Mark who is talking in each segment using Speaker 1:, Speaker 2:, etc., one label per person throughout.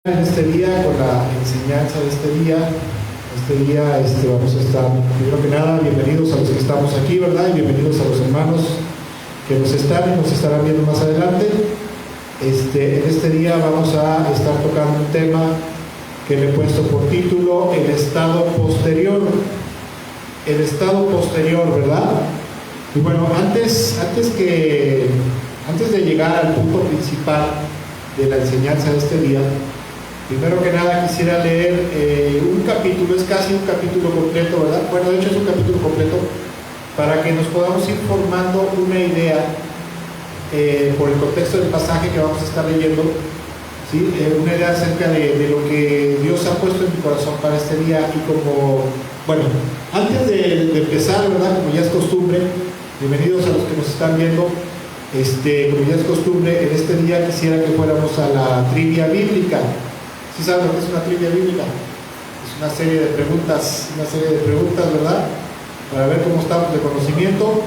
Speaker 1: En este día, con la enseñanza de este día, vamos a estar, primero que nada, bienvenidos a los que estamos aquí, ¿verdad? Y bienvenidos a los hermanos que nos estarán viendo más adelante. En este día vamos a estar tocando un tema que le he puesto por título el estado posterior. El estado posterior, ¿verdad? Y bueno, antes de llegar al punto principal de la enseñanza de este día, primero que nada quisiera leer un capítulo, es casi un capítulo completo, ¿verdad? Bueno, de hecho es un capítulo completo, para que nos podamos ir formando una idea por el contexto del pasaje que vamos a estar leyendo, ¿sí? Una idea acerca de lo que Dios ha puesto en mi corazón para este día. Y como, bueno, antes de empezar, ¿verdad? Como ya es costumbre, bienvenidos a los que nos están viendo. Como ya es costumbre, en este día quisiera que fuéramos a la trivia bíblica. ¿Sí saben lo que es una trivia bíblica? Es una serie de preguntas, ¿verdad? Para ver cómo estamos de conocimiento.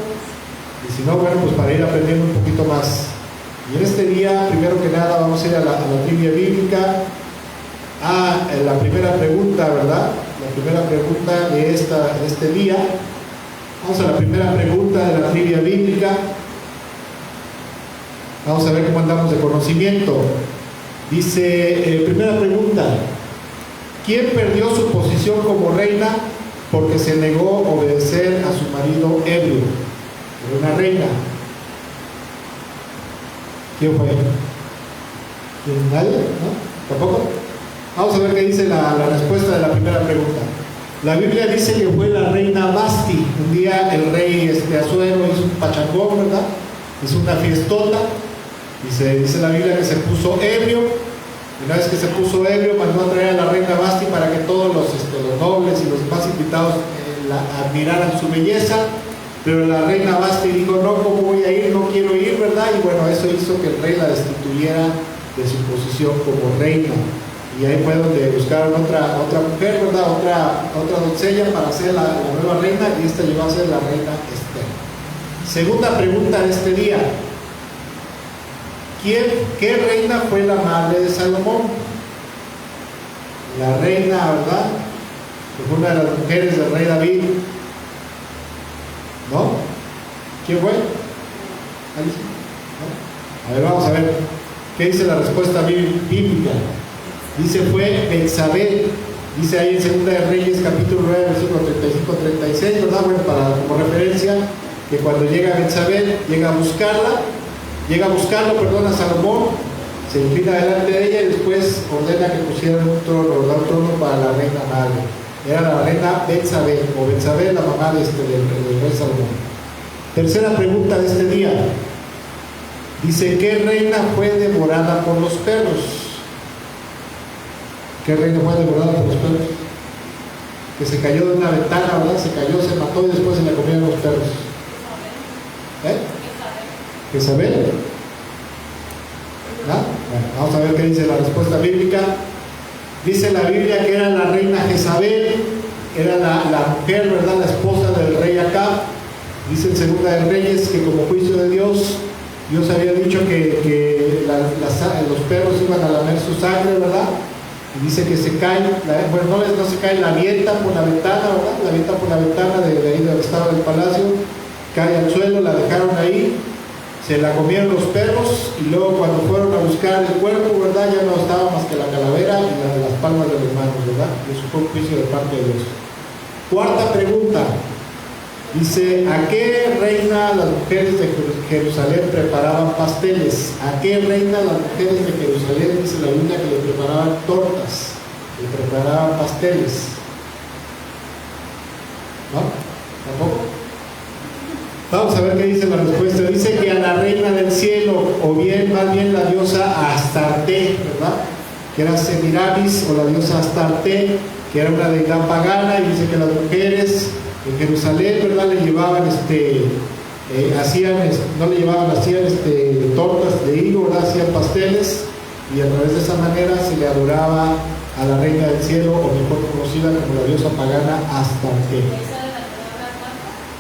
Speaker 1: Y si no, bueno, pues para ir aprendiendo un poquito más. Y en este día, primero que nada, vamos a ir a la trivia bíblica. La primera pregunta, ¿verdad? La primera pregunta de este día. Vamos a la primera pregunta de la trivia bíblica. Vamos a ver cómo andamos de conocimiento. Dice, primera pregunta: ¿quién perdió su posición como reina porque se negó a obedecer a su marido ebrio? Era una reina. ¿Quién fue? ¿Quién? ¿Nadie? ¿No? ¿Tampoco? Vamos a ver qué dice la respuesta de la primera pregunta. La Biblia dice que fue la reina Vasti. Un día el rey Asuero hizo un pachangón, ¿verdad? Hizo una fiestota. Dice la Biblia que se puso ebrio. Y una vez que se puso ebrio, mandó a traer a la reina Vasti para que todos los nobles y los demás invitados admiraran su belleza. Pero la reina Vasti dijo: no, ¿cómo voy a ir? No quiero ir, ¿verdad? Y bueno, eso hizo que el rey la destituyera de su posición como reina. Y ahí fue donde buscaron otra mujer, ¿verdad? Otra doncella para ser la nueva reina, y esta llegó a ser la reina Esther. Segunda pregunta de este día: ¿qué reina fue la madre de Salomón? La reina, ¿verdad? Que fue una de las mujeres del rey David. ¿No? ¿Quién fue? ¿No? A ver, vamos a ver qué dice la respuesta bíblica. Dice fue Betsabé. Dice ahí en 2 de Reyes capítulo 9 versículo 35-36, ¿verdad? Bueno, como referencia, que cuando llega Betsabé, llega a buscarlo, a Salomón, se inclina delante de ella y después ordena que pusieran un trono para la reina madre. Era la reina Betsabé, o Betsabé, la mamá del rey Salomón. Tercera pregunta de este día. Dice, ¿qué reina fue devorada por los perros? ¿Qué reina fue devorada por los perros? Que se cayó de una ventana, ¿verdad? Se cayó, se mató y después se la comieron los perros. Jezabel. ¿Ah? Bueno, vamos a ver qué dice la respuesta bíblica. Dice la Biblia que era la reina Jezabel, era la mujer, ¿verdad? La esposa del rey Acab. Dice en 2 de Reyes que como juicio de Dios había dicho que los perros iban a lamer su sangre, ¿verdad? Y dice que se cae, no se cae, la avienta por la ventana, ¿verdad? La avienta por la ventana de ahí donde estaba el palacio, cae al suelo, la dejaron ahí. Se la comieron los perros y luego cuando fueron a buscar el cuerpo, ¿verdad? Ya no estaba más que la calavera y las palmas de las manos, ¿verdad? Y eso fue un juicio de parte de Dios. Cuarta pregunta. Dice, ¿a qué reina las mujeres de Jerusalén preparaban pasteles? ¿A qué reina las mujeres de Jerusalén, dice la Biblia, que le preparaban tortas, le preparaban pasteles? ¿No? ¿Tampoco? Vamos a ver qué dice la respuesta. Dice que a la reina del cielo, o más bien la diosa Astarte, ¿verdad? Que era Semiramis, o la diosa Astarte, que era una deidad pagana, y dice que las mujeres en Jerusalén, ¿verdad? Le llevaban hacían tortas de higo, ¿verdad? Hacían pasteles, y a través de esa manera se le adoraba a la reina del cielo, o mejor conocida como la diosa pagana Astarte.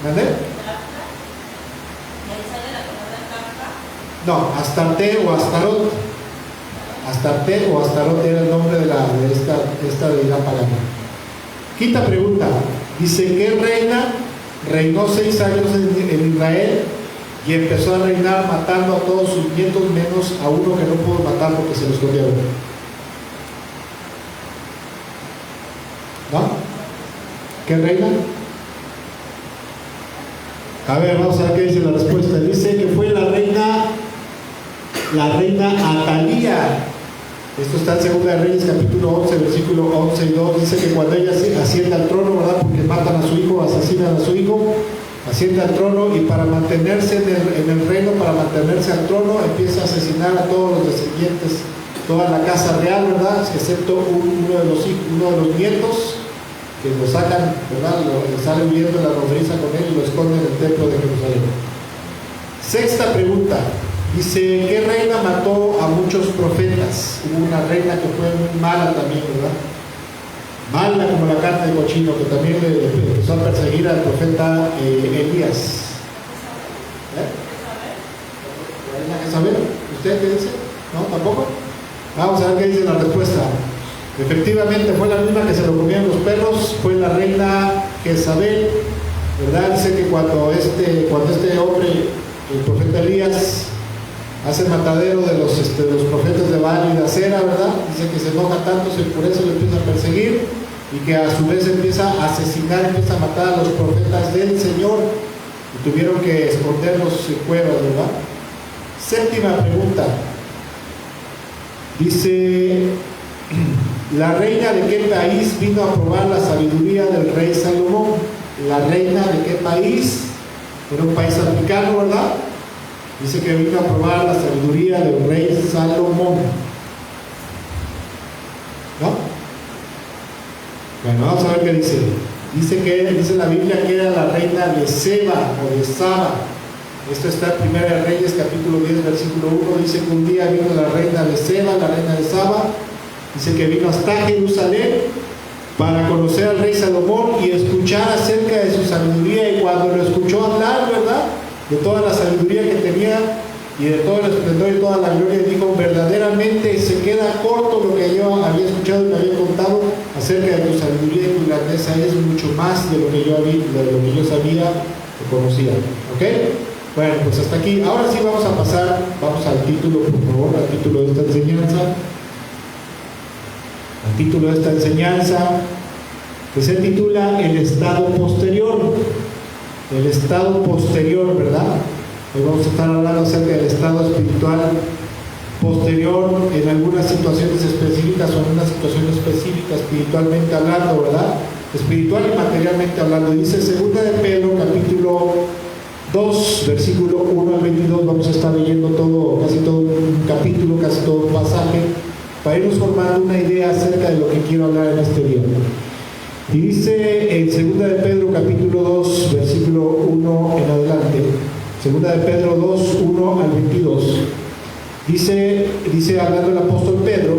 Speaker 1: ¿Vale? No, Astarte o Astarot. Astarte o Astaroth era el nombre de esta deidad pagana. Quinta pregunta, dice, ¿qué reina reinó 6 años en Israel y empezó a reinar matando a todos sus nietos menos a uno que no pudo matar porque se lo escondió? ¿No? ¿Qué reina? A ver, vamos a ver qué dice la respuesta. Dice que fue la reina Atalía. Esto está en 2 de Reyes, capítulo 11, versículo 11 y 2. Dice que cuando ella asciende al trono, ¿verdad? Porque matan a su hijo, asesinan a su hijo, asciende al trono y para mantenerse en el reino, para mantenerse al trono, empieza a asesinar a todos los descendientes, toda la casa real, ¿verdad? Excepto uno de los nietos, que lo sacan, ¿verdad? Sale huyendo de la nodriza con él y lo esconden en el templo de Jerusalén. Sexta pregunta. Dice, ¿qué reina mató a muchos profetas? Hubo una reina que fue muy mala también, ¿verdad? Mala como la carne de cochino, que también le empezó a perseguir al profeta Elías. ¿Reina Jezabel? ¿Usted qué dice? ¿No? ¿Tampoco? Vamos a ver qué dice la respuesta. Efectivamente fue la misma que se lo comían los perros, fue la reina Jezabel, ¿verdad? Dice que cuando este hombre, el profeta Elías, hace matadero de los profetas de Baal y de Acera, ¿verdad? Dice que se enoja tanto, se enfurece, lo empieza a perseguir y que a su vez empieza a asesinar, empieza a matar a los profetas del Señor y tuvieron que esconderlos en cuevas, ¿verdad? Séptima pregunta. Dice, ¿la reina de qué país vino a probar la sabiduría del rey Salomón? ¿La reina de qué país? Era un país africano, ¿verdad? Dice que vino a probar la sabiduría del rey Salomón. ¿No? Bueno, vamos a ver qué dice. Dice la Biblia que era la reina de Seba o de Saba. Esto está en 1 Reyes, capítulo 10, versículo 1. Dice que un día vino la reina de Seba, la reina de Saba. Dice que vino hasta Jerusalén para conocer al rey Salomón y escuchar acerca de su sabiduría. Y cuando lo escuchó hablar, ¿verdad?, de toda la sabiduría que tenía y de todo el esplendor y toda la gloria, dijo, verdaderamente se queda corto lo que yo había escuchado y me había contado acerca de tu sabiduría y tu grandeza, es mucho más de lo que yo sabía o conocía. ¿Ok? Bueno, pues hasta aquí. Ahora sí vamos a pasar, vamos al título, por favor, al título de esta enseñanza. El título de esta enseñanza, que se titula El estado posterior. El estado posterior, ¿verdad? Hoy vamos a estar hablando acerca del estado espiritual posterior en algunas situaciones específicas o en una situación específica espiritualmente hablando, ¿verdad? Espiritual y materialmente hablando. Dice 2 de Pedro, capítulo 2, versículo 1 al 22. Vamos a estar leyendo casi todo un capítulo, casi todo un pasaje, para irnos formando una idea acerca de lo que quiero hablar en este día. Y dice en 2 de Pedro, capítulo 2, versículo 1 en adelante, 2 de Pedro 2, 1 al 22, dice hablando el apóstol Pedro,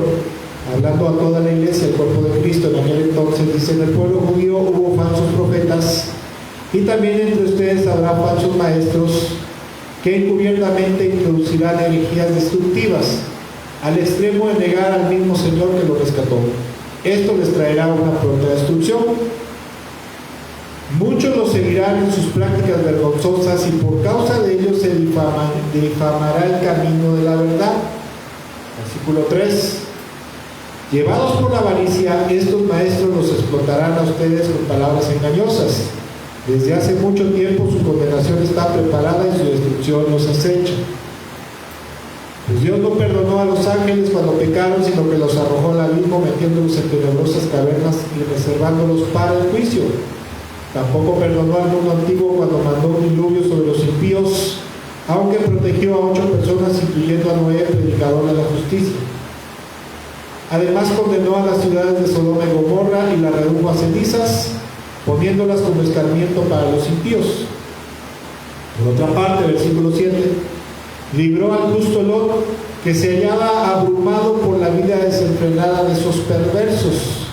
Speaker 1: hablando a toda la iglesia, el cuerpo de Cristo en aquel entonces, dice, en el pueblo judío hubo falsos profetas, y también entre ustedes habrá falsos maestros, que encubiertamente introducirán herejías destructivas, al extremo de negar al mismo Señor que lo rescató. Esto les traerá una pronta destrucción. Muchos los seguirán en sus prácticas vergonzosas y por causa de ellos se difamará el camino de la verdad. Versículo 3. Llevados por la avaricia, estos maestros los explotarán a ustedes con palabras engañosas. Desde hace mucho tiempo su condenación está preparada y su destrucción los acecha. Pues Dios no perdonó a los ángeles cuando pecaron, sino que los arrojó al abismo, metiéndolos en tenebrosas cavernas y reservándolos para el juicio. Tampoco perdonó al mundo antiguo cuando mandó un diluvio sobre los impíos, aunque protegió a 8 personas, incluyendo a Noé, predicador de la justicia. Además condenó a las ciudades de Sodoma y Gomorra y las redujo a cenizas, poniéndolas como escarmiento para los impíos. Por otra parte, versículo 7, libró al justo Lot, que se hallaba abrumado por la vida desenfrenada de esos perversos.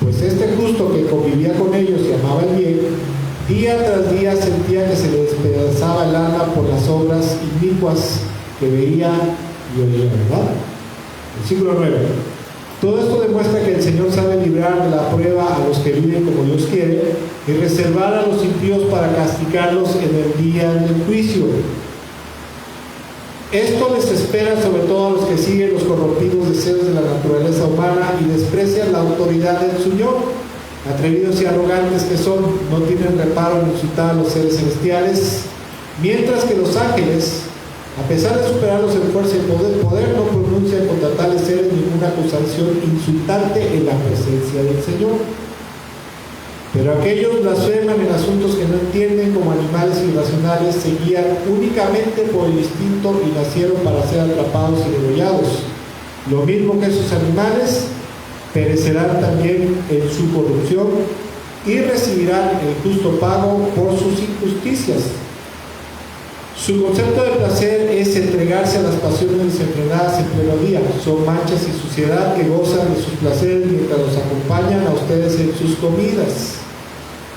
Speaker 1: Pues este justo que convivía con ellos y amaba el bien, día tras día sentía que se le despedazaba el alma por las obras inicuas que veía y oía, ¿verdad? Versículo 9. Todo esto demuestra que el Señor sabe librar de la prueba a los que viven como Dios quiere y reservar a los impíos para castigarlos en el día del juicio. Esto les espera sobre todo a los que siguen los corrompidos deseos de la naturaleza humana y desprecian la autoridad del Señor. Atrevidos y arrogantes que son, no tienen reparo en insultar a los seres celestiales, mientras que los ángeles, a pesar de superarlos en fuerza y poder, no pronuncian contra tales seres ninguna acusación insultante en la presencia del Señor. Pero aquellos blasfeman en asuntos que no entienden, como animales irracionales, se guían únicamente por el instinto y nacieron para ser atrapados y degollados. Lo mismo que esos animales, perecerán también en su corrupción y recibirán el justo pago por sus injusticias. Su concepto de placer es entregarse a las pasiones desenfrenadas en pleno día. Son manchas y suciedad que gozan de sus placeres mientras los acompañan a ustedes en sus comidas.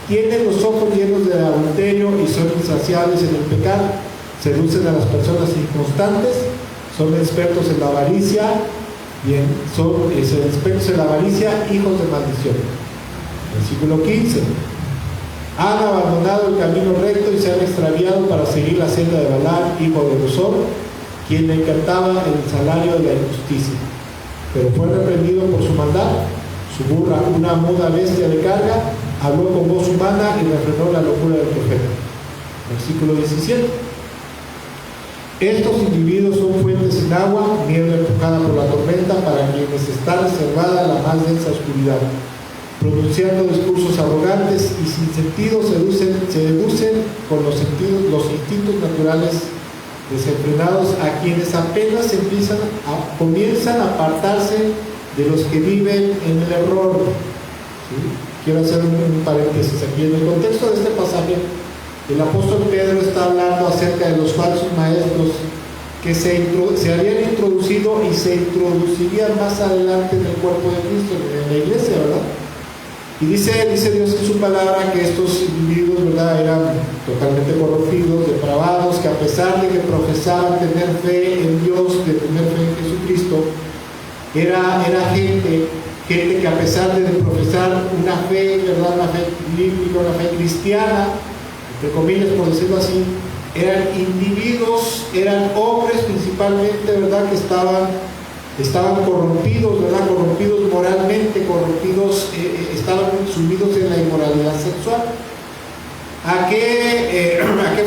Speaker 1: Tienen los ojos llenos de adulterio y son insaciables en el pecado. Seducen a las personas inconstantes, son expertos en la avaricia, son expertos en la avaricia, hijos de maldición. Versículo 15. Han abandonado el camino recto y se han extraviado para seguir la senda de Balaam, hijo de Bosor, quien le encantaba el salario de la injusticia. Pero fue reprendido por su maldad. Su burra, una muda bestia de carga, habló con voz humana y refrenó la locura del profeta. Versículo 17. Estos individuos son fuentes sin agua, niebla empujada por la tormenta, para quienes está reservada la más densa oscuridad. Pronunciando discursos arrogantes y sin sentido, se deducen con los instintos naturales desenfrenados a quienes apenas comienzan a apartarse de los que viven en el error. ¿Sí? Quiero hacer un paréntesis aquí. En el contexto de este pasaje, el apóstol Pedro está hablando acerca de los falsos maestros que se habían introducido y se introducirían más adelante en el cuerpo de Cristo, en la iglesia, ¿verdad? Y dice Dios en su palabra que estos individuos, ¿verdad?, eran totalmente corrompidos, depravados, que a pesar de que profesaban tener fe en Dios, de tener fe en Jesucristo, era gente que a pesar de profesar una fe, ¿verdad?, una fe bíblica, una fe cristiana, entre comillas, por decirlo así, eran individuos, eran hombres principalmente, ¿verdad?, que estaban corrompidos, ¿verdad?, corrompidos moralmente, corrompidos, estaban sumidos en la inmoralidad sexual. ¿A qué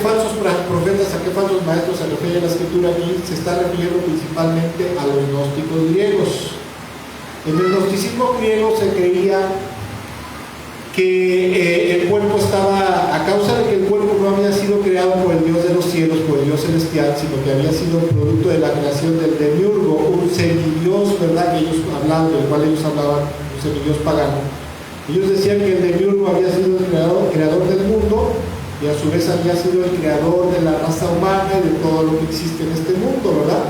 Speaker 1: falsos profetas, a qué falsos maestros se refiere la Escritura aquí? Se está refiriendo principalmente a los gnósticos griegos. En el gnosticismo griego se creía que el cuerpo estaba, a causa de que el cuerpo no había sido creado por el Dios de los cielos, por el Dios celestial, sino que había sido producto de la creación del demiurgo, un semidios, ¿verdad?, que ellos hablaban, del cual ellos hablaban, un semidios pagano. Ellos decían que el demiurgo había sido el creador del mundo y a su vez había sido el creador de la raza humana y de todo lo que existe en este mundo, ¿verdad?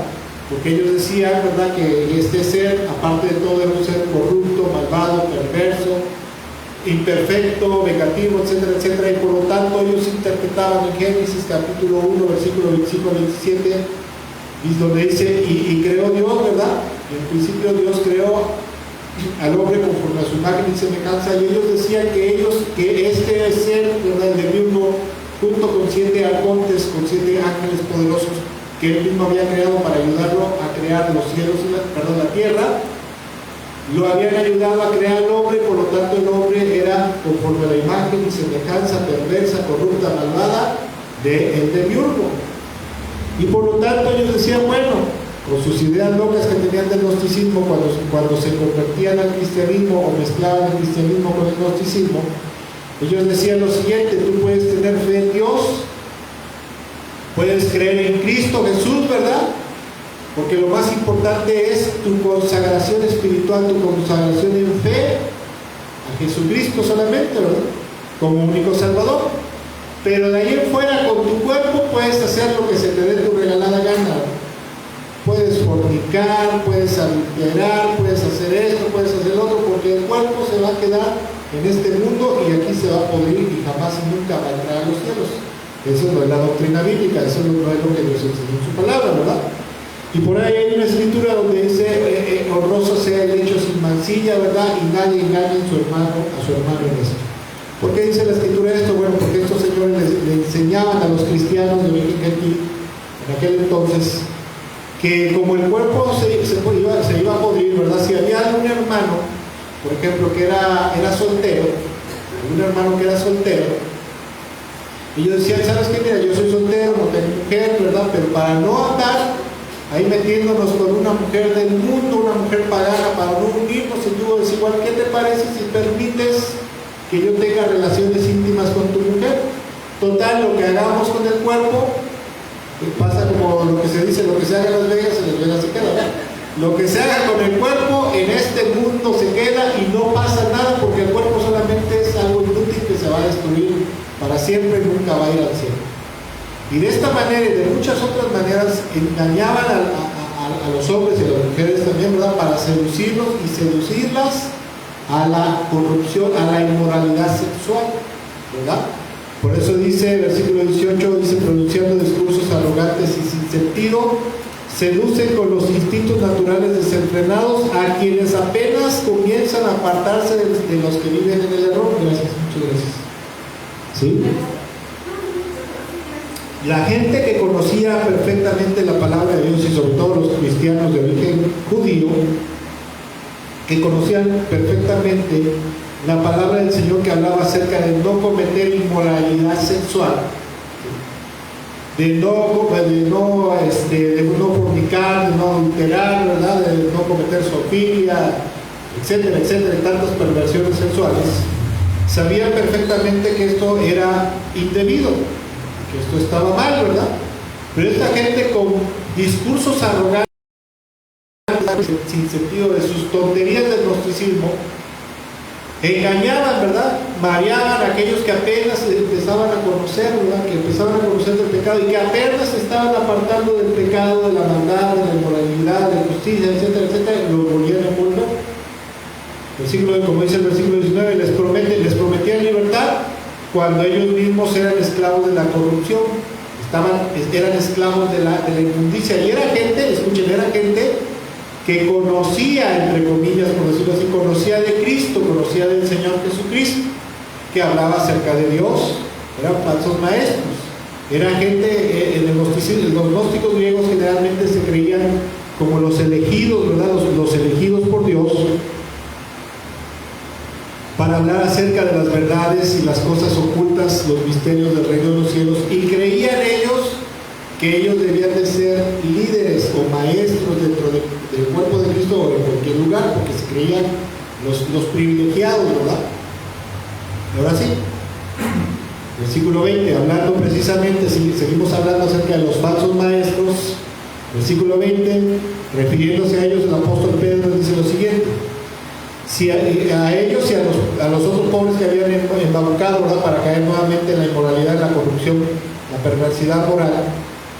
Speaker 1: Porque ellos decían, ¿verdad?, que este ser, aparte de todo, era un ser corrupto, malvado, perverso, imperfecto, vengativo, etcétera, etcétera, y por lo tanto ellos interpretaban en Génesis capítulo 1, versículo 25 al 27, y donde dice, y creó Dios, ¿verdad? Y en principio Dios creó al hombre conforme a su imagen y semejanza, y ellos decían que este ser, ¿verdad?, el demiurgo, junto con 7 arcontes, con 7 ángeles poderosos que él mismo había creado para ayudarlo a crear los cielos, la tierra, lo habían ayudado a crear al hombre, por lo tanto el hombre era conforme a la imagen y semejanza perversa, corrupta, malvada del demiurgo. Y por lo tanto ellos decían, bueno, con sus ideas locas que tenían del gnosticismo, cuando se convertían al cristianismo o mezclaban el cristianismo con el gnosticismo, ellos decían lo siguiente: tú puedes tener fe en Dios, puedes creer en Cristo Jesús, ¿verdad? Porque lo más importante es tu consagración espiritual, tu consagración en fe a Jesucristo solamente, ¿verdad?, como único Salvador. Pero de ahí en fuera, con tu cuerpo puedes hacer lo que se te dé tu regalada gana. Puedes fornicar, puedes adulterar, puedes hacer esto, puedes hacer lo otro, porque el cuerpo se va a quedar en este mundo y aquí se va a podrir y jamás y nunca va a entrar a los cielos. Eso no es la doctrina bíblica, eso no es lo que Dios enseñó en su palabra, ¿verdad? Y por ahí hay una escritura donde dice, honroso sea el hecho sin mancilla, ¿verdad? Y nadie engañe a su hermano en esto. ¿Por qué dice la escritura esto? Bueno, porque estos señores le enseñaban a los cristianos de origen gentil en aquel entonces que como el cuerpo se iba a podrir, ¿verdad? Si había algún hermano, por ejemplo, que era soltero, algún hermano que era soltero, ellos decían, ¿sabes qué? Mira, yo soy soltero, no tengo mujer, ¿verdad? Pero para no andar ahí metiéndonos con una mujer del mundo, una mujer pagana, para no unirnos en yugo desigual, ¿qué te parece si permites que yo tenga relaciones íntimas con tu mujer? Total, lo que hagamos con el cuerpo, pasa como lo que se dice, lo que se haga en Las Vegas, en Las Vegas se queda, ¿verdad? Lo que se haga con el cuerpo en este mundo se queda y no pasa nada, porque el cuerpo solamente es algo inútil que se va a destruir para siempre y nunca va a ir al cielo. Y de esta manera y de muchas otras maneras engañaban a los hombres y a las mujeres también, ¿verdad? Para seducirlos y seducirlas a la corrupción, a la inmoralidad sexual, ¿verdad? Por eso dice, versículo 18, dice, pronunciando discursos arrogantes y sin sentido, seducen con los instintos naturales desenfrenados a quienes apenas comienzan a apartarse de los que viven en el error. Gracias, muchas gracias. ¿Sí? La gente que conocía perfectamente la palabra de Dios, y sobre todo los cristianos de origen judío, que conocían perfectamente la palabra del Señor, que hablaba acerca de no cometer inmoralidad sexual, de no fornicar, de no adulterar, ¿verdad? De no cometer zoofilia, etcétera, etcétera, tantas perversiones sexuales, sabían perfectamente que esto era indebido, que esto estaba mal, ¿verdad? Pero esta gente con discursos arrogantes, sin sentido, de sus tonterías del gnosticismo, engañaban, ¿verdad? Mareaban a aquellos que apenas empezaban a conocer, ¿verdad? Que empezaban a conocer del pecado y que apenas se estaban apartando del pecado, de la maldad, de la inmoralidad, de la injusticia, etcétera, etcétera, y lo volvían a envolver. Como dice el versículo 19, les prometían libertad cuando ellos mismos eran esclavos de la corrupción, eran esclavos de la inmundicia. Y era gente, escuchen, era gente que conocía, entre comillas, por decirlo así, conocía de Cristo, conocía del Señor Jesucristo, que hablaba acerca de Dios. Eran falsos maestros, era gente, los gnósticos griegos generalmente se creían como los elegidos, ¿verdad? Los elegidos por Dios para hablar acerca de las verdades y las cosas ocultas, los misterios del reino de los cielos, y creían ellos que ellos debían de ser líderes o maestros dentro del cuerpo de Cristo o en cualquier lugar, porque se creían los privilegiados, ¿verdad? Ahora sí, versículo 20, hablando precisamente, seguimos hablando acerca de los falsos maestros. Versículo 20, refiriéndose a ellos, el apóstol Pedro dice lo siguiente: si a ellos y a los otros pobres que habían embaucado, ¿verdad?, para caer nuevamente en la inmoralidad, en la corrupción, la perversidad moral,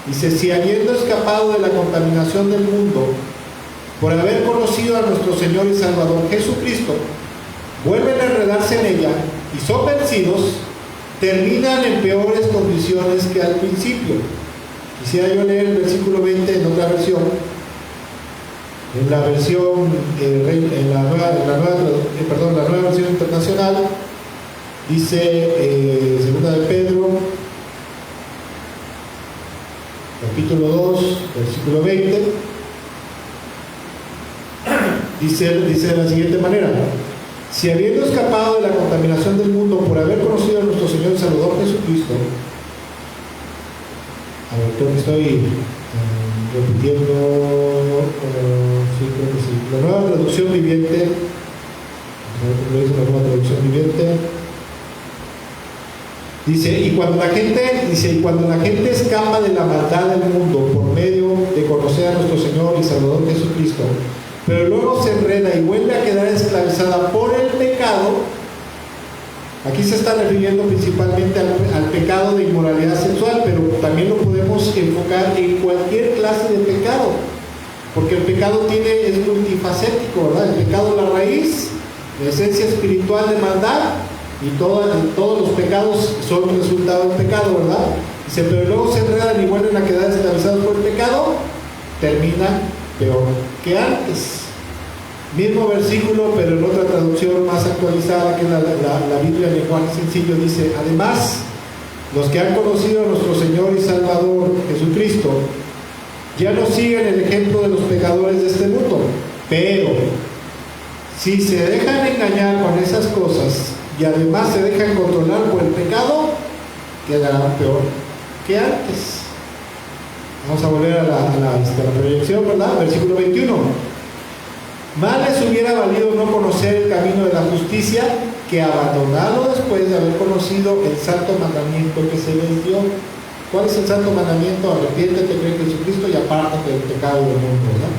Speaker 1: dice, si habiendo escapado de la contaminación del mundo, por haber conocido a nuestro Señor y Salvador Jesucristo, vuelven a enredarse en ella y son vencidos, terminan en peores condiciones que al principio. Quisiera yo leer el versículo 20 en otra versión, en la versión, la nueva versión internacional. Dice, segunda de Pedro, capítulo 2, versículo 20, dice de la siguiente manera: si habiendo escapado de la contaminación del mundo por haber conocido a nuestro Señor y Salvador Jesucristo, a ver, creo que estoy repitiendo, sí, creo que sí, la nueva traducción viviente, lo dice la nueva traducción viviente, dice, y cuando la gente escapa de la maldad del mundo por medio de conocer a nuestro Señor y Salvador Jesucristo, pero luego se enreda y vuelve a quedar esclavizada por el pecado, aquí se está refiriendo principalmente al pecado de inmoralidad sexual, pero también lo podemos enfocar en cualquier clase de pecado, porque el pecado es multifacético, ¿verdad? El pecado es la raíz, la esencia espiritual de maldad, y todos los pecados son resultado del pecado, ¿verdad? Dice, pero luego se enredan y vuelven a quedar esclavizados por el pecado, termina peor que antes. Mismo versículo, pero en otra traducción más actualizada, que es la Biblia en lenguaje sencillo, dice: además, los que han conocido a nuestro Señor y Salvador Jesucristo ya no siguen el ejemplo de los pecadores de este mundo, pero si se dejan engañar con esas cosas y además se dejan controlar por el pecado, quedarán peor que antes. Vamos a volver a la proyección, ¿verdad? Versículo 21. Más les hubiera valido no conocer el camino de la justicia que abandonarlo después de haber conocido el santo mandamiento que se les dio. ¿Cuál es el santo mandamiento? Arrepiéntete, cree en Jesucristo y apártate del pecado del mundo, ¿verdad?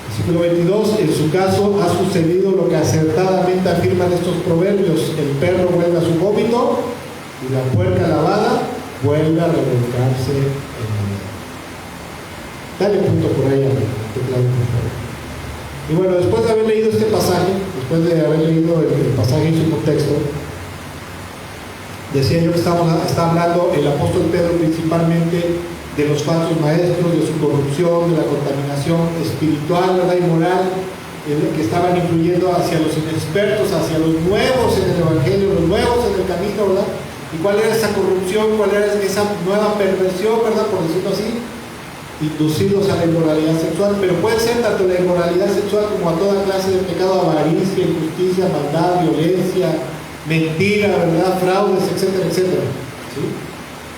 Speaker 1: Versículo 22. En su caso ha sucedido lo que acertadamente afirman estos proverbios: el perro vuelve a su vómito y la puerca lavada vuelve a revolcarse en el agua. Dale punto por ahí al teclado, por favor. Y bueno, después de haber leído este pasaje, después de haber leído el pasaje en su contexto, decía yo que está hablando el apóstol Pedro principalmente de los falsos maestros, de su corrupción, de la contaminación espiritual, ¿verdad?, y moral, que estaban influyendo hacia los inexpertos, hacia los nuevos en el Evangelio, los nuevos en el camino, ¿verdad? ¿Y cuál era esa corrupción? ¿Cuál era esa nueva perversión, ¿verdad?, por decirlo así? Inducidos a la inmoralidad sexual, pero puede ser tanto la inmoralidad sexual como a toda clase de pecado: avaricia, injusticia, maldad, violencia, mentira, ¿verdad?, fraudes, etcétera, etcétera. ¿Sí?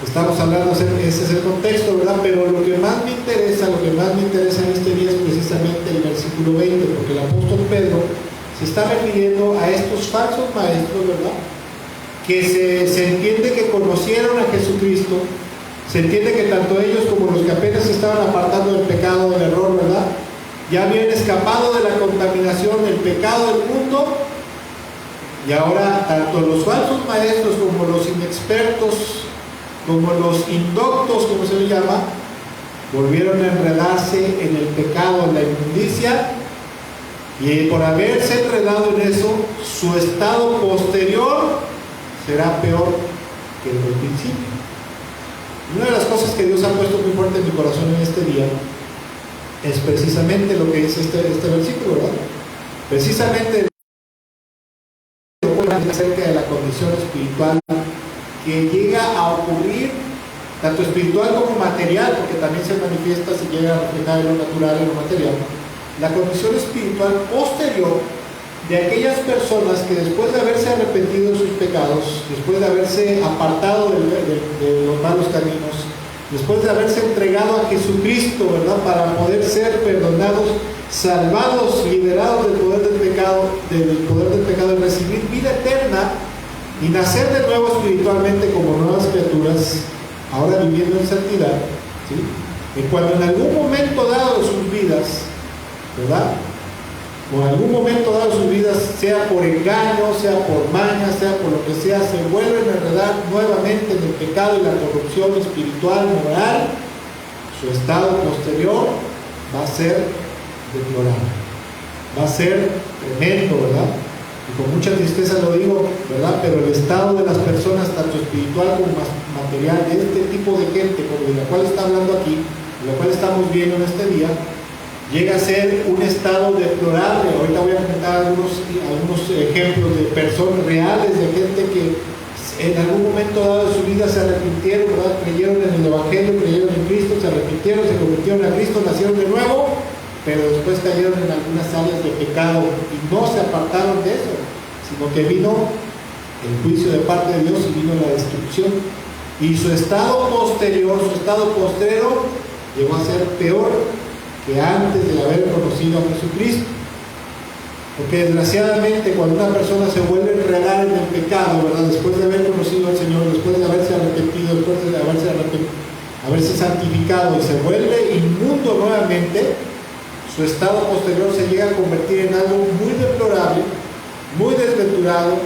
Speaker 1: Estamos hablando, ese es el contexto, ¿verdad? Pero lo que más me interesa en este día es precisamente el versículo 20, porque el apóstol Pedro se está refiriendo a estos falsos maestros, ¿verdad?, que se entiende que conocieron a Jesucristo. Se entiende que tanto ellos como los que apenas se estaban apartando del pecado, del error, ¿verdad?, ya habían escapado de la contaminación, del pecado del mundo, y ahora tanto los falsos maestros como los inexpertos, como los indoctos, como se les llama, volvieron a enredarse en el pecado, en la inmundicia, y por haberse enredado en eso, su estado posterior será peor que el del principio. Una de las cosas que Dios ha puesto muy fuerte en mi corazón en este día es precisamente lo que dice este versículo, ¿verdad? Precisamente acerca de la condición espiritual que llega a ocurrir, tanto espiritual como material, porque también se manifiesta, se llega a reflejar en lo natural y en lo material, la condición espiritual posterior de aquellas personas que después de haberse arrepentido de sus pecados, después de haberse apartado de los malos caminos, después de haberse entregado a Jesucristo, ¿verdad?, para poder ser perdonados, salvados, liberados del poder del pecado, y recibir vida eterna y nacer de nuevo espiritualmente como nuevas criaturas, ahora viviendo en santidad, ¿sí? Y cuando en algún momento dado de sus vidas, ¿verdad?, o en algún momento dado de sus vidas, sea por engaño, sea por maña, sea por lo que sea, se vuelven a enredar nuevamente en el pecado y la corrupción espiritual, moral, su estado posterior va a ser deplorable, va a ser tremendo, ¿verdad? Y con mucha tristeza lo digo, ¿verdad? Pero el estado de las personas, tanto espiritual como material, de este tipo de gente, como de la cual está hablando aquí, de la cual estamos viendo en este día, llega a ser un estado deplorable. Ahorita voy a comentar algunos ejemplos de personas reales, de gente que en algún momento dado de su vida se arrepintieron, ¿verdad?, creyeron en el Evangelio, creyeron en Cristo, se arrepintieron, se convirtieron a Cristo, nacieron de nuevo, pero después cayeron en algunas áreas de pecado y no se apartaron de eso, sino que vino el juicio de parte de Dios y vino la destrucción. Y su estado posterior, su estado postrero, llegó a ser peor que antes de haber conocido a Jesucristo. Porque desgraciadamente cuando una persona se vuelve a enredar en el pecado, ¿verdad?, después de haber conocido al Señor, después de haberse arrepentido, después de haberse santificado y se vuelve inmundo nuevamente, su estado posterior se llega a convertir en algo muy deplorable, muy desventurado,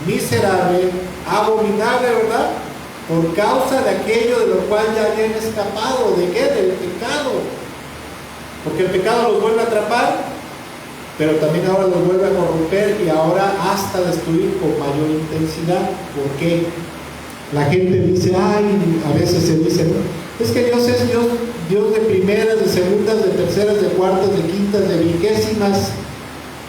Speaker 1: miserable, abominable, ¿verdad?, por causa de aquello de lo cual ya habían escapado. ¿De qué? Del pecado. Porque el pecado los vuelve a atrapar, pero también ahora los vuelve a corromper y ahora hasta destruir con mayor intensidad. ¿Por qué? La gente dice, a veces se dice, ¿no?, es que Dios es Dios Dios de primeras, de segundas, de terceras, de cuartas, de quintas, de vigésimas,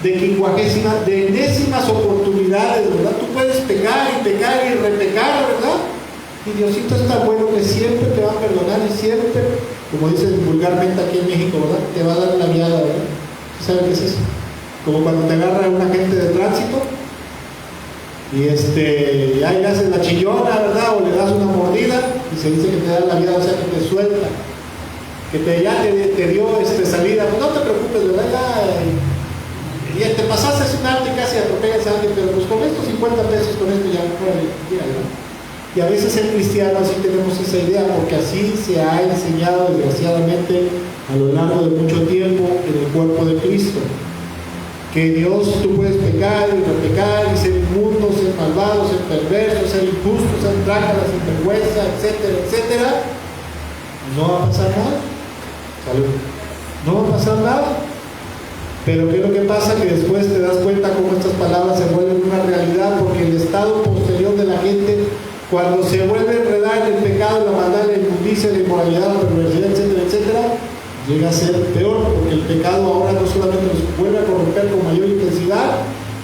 Speaker 1: de quincuagésimas, de enésimas oportunidades, ¿verdad? Tú puedes pecar y pecar y repecar, ¿verdad? Y Diosito es tan bueno que siempre te va a perdonar y siempre, como dicen vulgarmente aquí en México, ¿verdad? Te va a dar la viada, ¿verdad? ¿Saben qué es eso? Como cuando te agarra un agente de tránsito y ya le haces la chillona, ¿verdad? O le das una mordida y se dice que te da la viada, o sea que te suelta, que ya te dio salida. Pues no te preocupes, ¿verdad? Ya te pasaste un alto y casi atropellas a alguien, pero pues con estos 50 pesos, con esto ya ¿no? Y a veces en cristianos sí tenemos esa idea, porque así se ha enseñado desgraciadamente a lo largo de mucho tiempo en el cuerpo de Cristo. Que Dios, tú puedes pecar y repecar y ser inmundo, ser malvado, ser perverso, ser injusto, ser trácala, sin vergüenza, etcétera, etcétera. No va a pasar nada. Salud. No va a pasar nada. Pero ¿qué es lo que pasa? Que después te das cuenta cómo estas palabras se vuelven una realidad, porque el estado posterior de la gente, cuando se vuelve a enredar en el pecado, la maldad, la inmundicia, la inmoralidad, la perversidad, etcétera, etcétera, llega a ser peor, porque el pecado ahora no solamente los vuelve a corromper con mayor intensidad,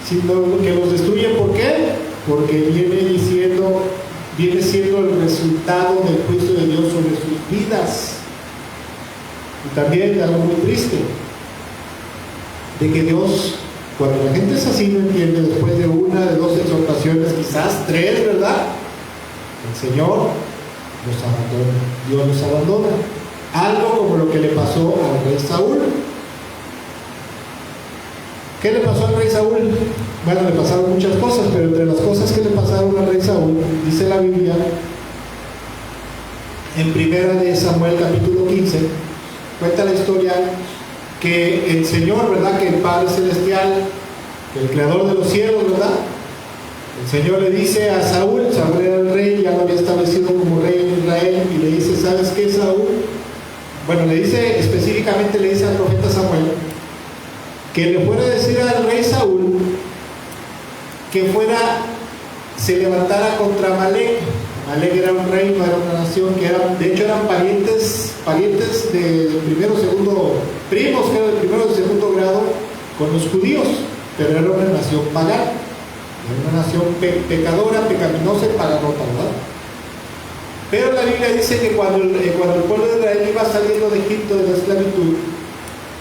Speaker 1: sino que los destruye. ¿Por qué? Porque viene siendo el resultado del juicio de Dios sobre sus vidas. Y también algo muy triste, de que Dios, cuando la gente es así, no entiende, después de una, de dos exhortaciones, quizás tres, ¿verdad? El Señor los abandona, Dios los abandona. Algo como lo que le pasó al rey Saúl. ¿Qué le pasó al rey Saúl? Bueno, le pasaron muchas cosas, pero entre las cosas que le pasaron al rey Saúl, dice la Biblia, en primera de Samuel capítulo 15, cuenta la historia que el Señor, ¿verdad? Que el Padre Celestial, que el Creador de los cielos, ¿verdad? El Señor le dice a Saúl, Saúl era el rey, ya lo había establecido como rey en Israel, y le dice, ¿sabes qué, Saúl? Bueno, le dice, específicamente le dice al profeta Samuel, que le fuera a decir al rey Saúl, que se levantara contra Amalek. Amalek era un reino, era una nación que de hecho eran parientes de primero, segundo, primos, que eran de primero y segundo grado con los judíos, pero era una nación pagana, era una nación pecadora, pecaminosa y paganota, ¿verdad? Pero la Biblia dice que cuando el pueblo de Israel iba saliendo de Egipto de la esclavitud,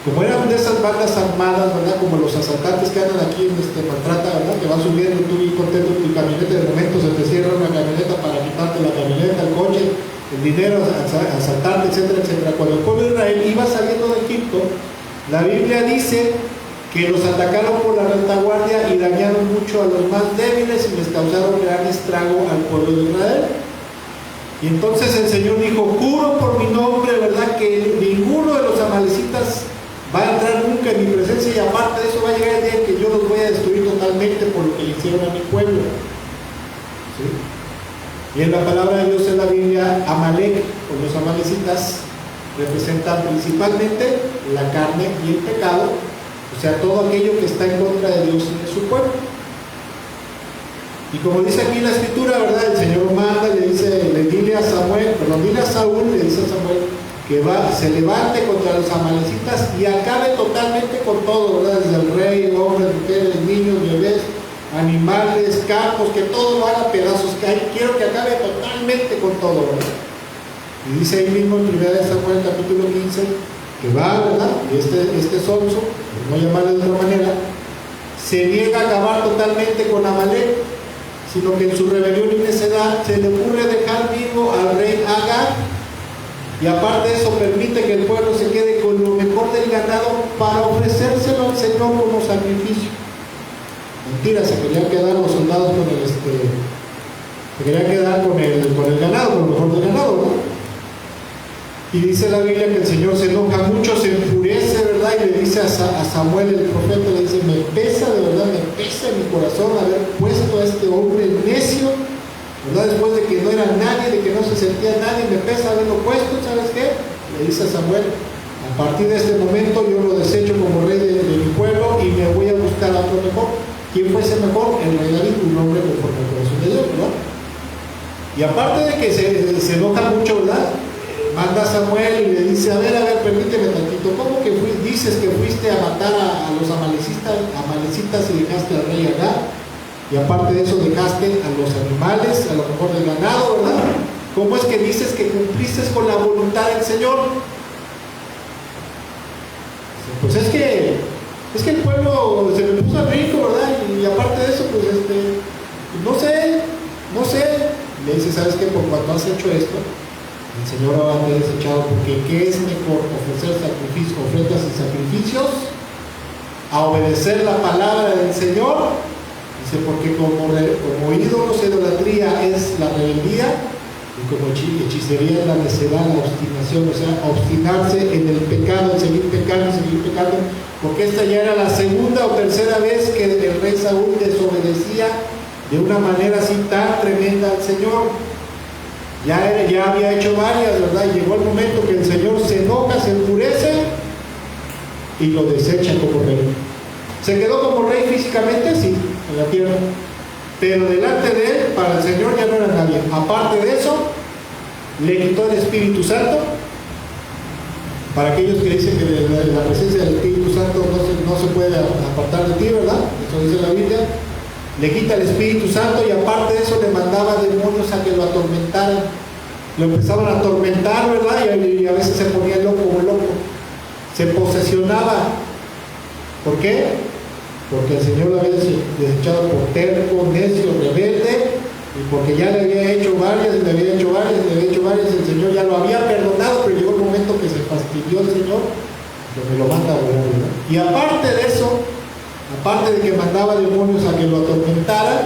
Speaker 1: como eran de esas bandas armadas, ¿verdad? Como los asaltantes que andan aquí en Maltrata, ¿verdad? Que van subiendo tú bien contento en tu camioneta, de momento se te cierra una camioneta para quitarte la camioneta, el coche, el dinero, asaltarte, etcétera, etcétera. Cuando el pueblo de Israel iba saliendo de Egipto, la Biblia dice que los atacaron por la retaguardia y dañaron mucho a los más débiles y les causaron gran estrago al pueblo de Israel. Y entonces el Señor dijo, juro por mi nombre, ¿verdad? Que ninguno de los amalecitas va a entrar nunca en mi presencia, y aparte de eso va a llegar el día en que yo los voy a destruir totalmente por lo que le hicieron a mi pueblo. ¿Sí? Y en la palabra de Dios en la Biblia, Amalek o los amalecitas representan principalmente la carne y el pecado, o sea, todo aquello que está en contra de Dios y de su pueblo. Y como dice aquí la escritura, ¿verdad? El Señor manda, dile a Saúl, le dice a Samuel, que se levante contra los amalecitas y acabe totalmente con todo, ¿verdad? Desde el rey, hombres, mujeres, niños, bebés, animales, campos, que todo lo haga pedazos, quiero que acabe totalmente con todo, ¿verdad? Y dice ahí mismo en 1 Samuel capítulo 15, que va, ¿verdad? Y este sonso, por no llamarle de otra manera, se niega a acabar totalmente con Amalek, sino que en su rebelión y necedad se le ocurre dejar vivo al rey Agag, y aparte de eso permite que el pueblo se quede con lo mejor del ganado para ofrecérselo al Señor como sacrificio. Mentira, se querían quedar los soldados con se querían quedar con el ganado, con lo mejor del ganado, ¿no? Y dice la Biblia que el Señor se enoja mucho, se enfurece, ¿verdad? Y le dice a Samuel, el profeta, le dice, me pesa, de verdad, me pesa en mi corazón haber puesto a este hombre necio, ¿verdad? Después de que no era nadie, de que no se sentía nadie, me pesa haberlo puesto, ¿sabes qué? Le dice a Samuel, a partir de este momento yo lo desecho como rey de mi pueblo y me voy a buscar a otro mejor. ¿Quién fue ese mejor? El rey David, un hombre conforme al corazón de Dios, ¿verdad? Y aparte de que se enoja mucho, ¿verdad? manda a Samuel y le dice, a ver, permíteme tantito, ¿cómo que dices que fuiste a matar a los amalecitas y dejaste al rey Agag? Y aparte de eso dejaste a los animales, a lo mejor del ganado, ¿verdad? ¿Cómo es que dices que cumpliste con la voluntad del Señor? Pues es que el pueblo se me puso rico, ¿verdad? Y aparte de eso, pues no sé. Le dice, ¿sabes qué? Por cuanto has hecho esto, el Señor ha desechado, porque ¿qué es mejor? Ofrecer ofrendas y sacrificios, a obedecer la palabra del Señor. Dice, porque como ídolos, idolatría es la rebeldía, y como hechicería es la necedad, la obstinación, o sea, obstinarse en el pecado, en seguir pecando, porque esta ya era la segunda o tercera vez que el rey Saúl desobedecía de una manera así tan tremenda al Señor. Ya había hecho varias, ¿verdad? Y llegó el momento que el Señor se enoja, se enfurece y lo desecha como rey. ¿Se quedó como rey físicamente? Sí, en la tierra. Pero delante de él, para el Señor ya no era nadie. Aparte de eso, le quitó el Espíritu Santo. Para aquellos que dicen que la presencia del Espíritu Santo no se puede apartar de ti, ¿verdad? Eso dice la Biblia. Le quita el Espíritu Santo y aparte de eso le mandaba demonios a que lo atormentaran. Lo empezaban a atormentar, ¿verdad? Y a veces se ponía loco. Se posesionaba. ¿Por qué? Porque el Señor lo había desechado por terco, necio, rebelde, y porque ya le había hecho varias, el Señor ya lo había perdonado, pero llegó el momento que se fastidió el Señor, que me lo manda a volar, ¿verdad? Y aparte de eso, aparte de que mandaba demonios a que lo atormentaran,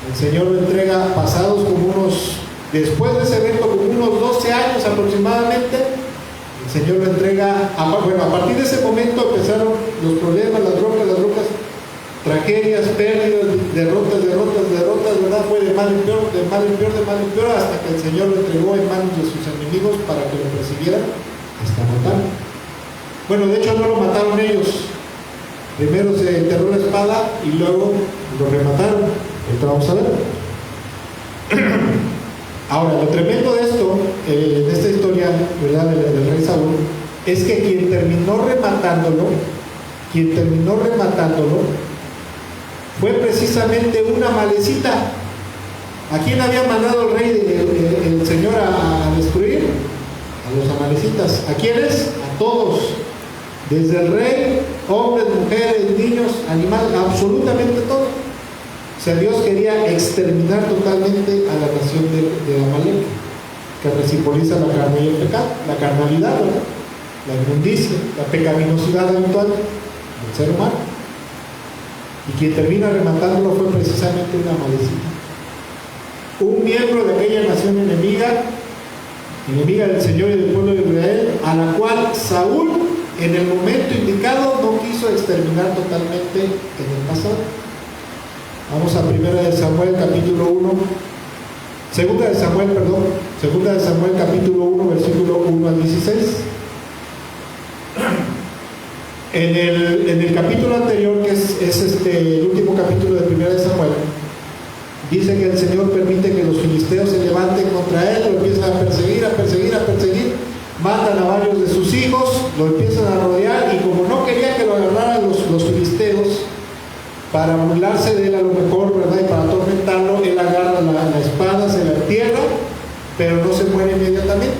Speaker 1: el Señor lo entrega pasados después de ese evento, como unos 12 años aproximadamente. El Señor lo entrega, a partir de ese momento empezaron los problemas, las broncas, tragedias, pérdidas, derrotas, ¿verdad? Fue de mal en peor, hasta que el Señor lo entregó en manos de sus enemigos para que lo persiguieran hasta matarlo. Bueno, de hecho no lo mataron ellos. Primero se enterró la espada y luego lo remataron. Ahorita vamos a ver. Ahora, lo tremendo de esto, de esta historia, ¿verdad?, del rey Saúl, es que quien terminó rematándolo fue precisamente una amalecita. ¿A quién había mandado el rey, el Señor a destruir? A los amalecitas. ¿A quiénes? A todos. Desde el rey, hombres, mujeres, niños, animales, absolutamente todo. O sea, Dios quería exterminar totalmente a la nación de Amalek, que simboliza la carne y el pecado, la carnalidad, ¿verdad?, la inmundicia, la pecaminosidad habitual del ser humano. Y quien termina rematándolo fue precisamente una amalecita, un miembro de aquella nación enemiga del Señor y del pueblo de Israel, a la cual Saúl en el momento indicado no quiso exterminar totalmente en el pasado. Vamos a 1 de Samuel capítulo 1, segunda de Samuel capítulo 1, versículo 1 al 16. En el capítulo anterior, que es el último capítulo de 1 de Samuel, dice que el Señor permite que los filisteos se levanten contra él, lo empiezan a perseguir, matan a varios de sus hijos, lo empiezan a rodear, y como no quería que lo agarraran los filisteos, para burlarse de él a lo mejor, ¿verdad?, y para atormentarlo, él agarra la espada, se la entierra, pero no se muere inmediatamente.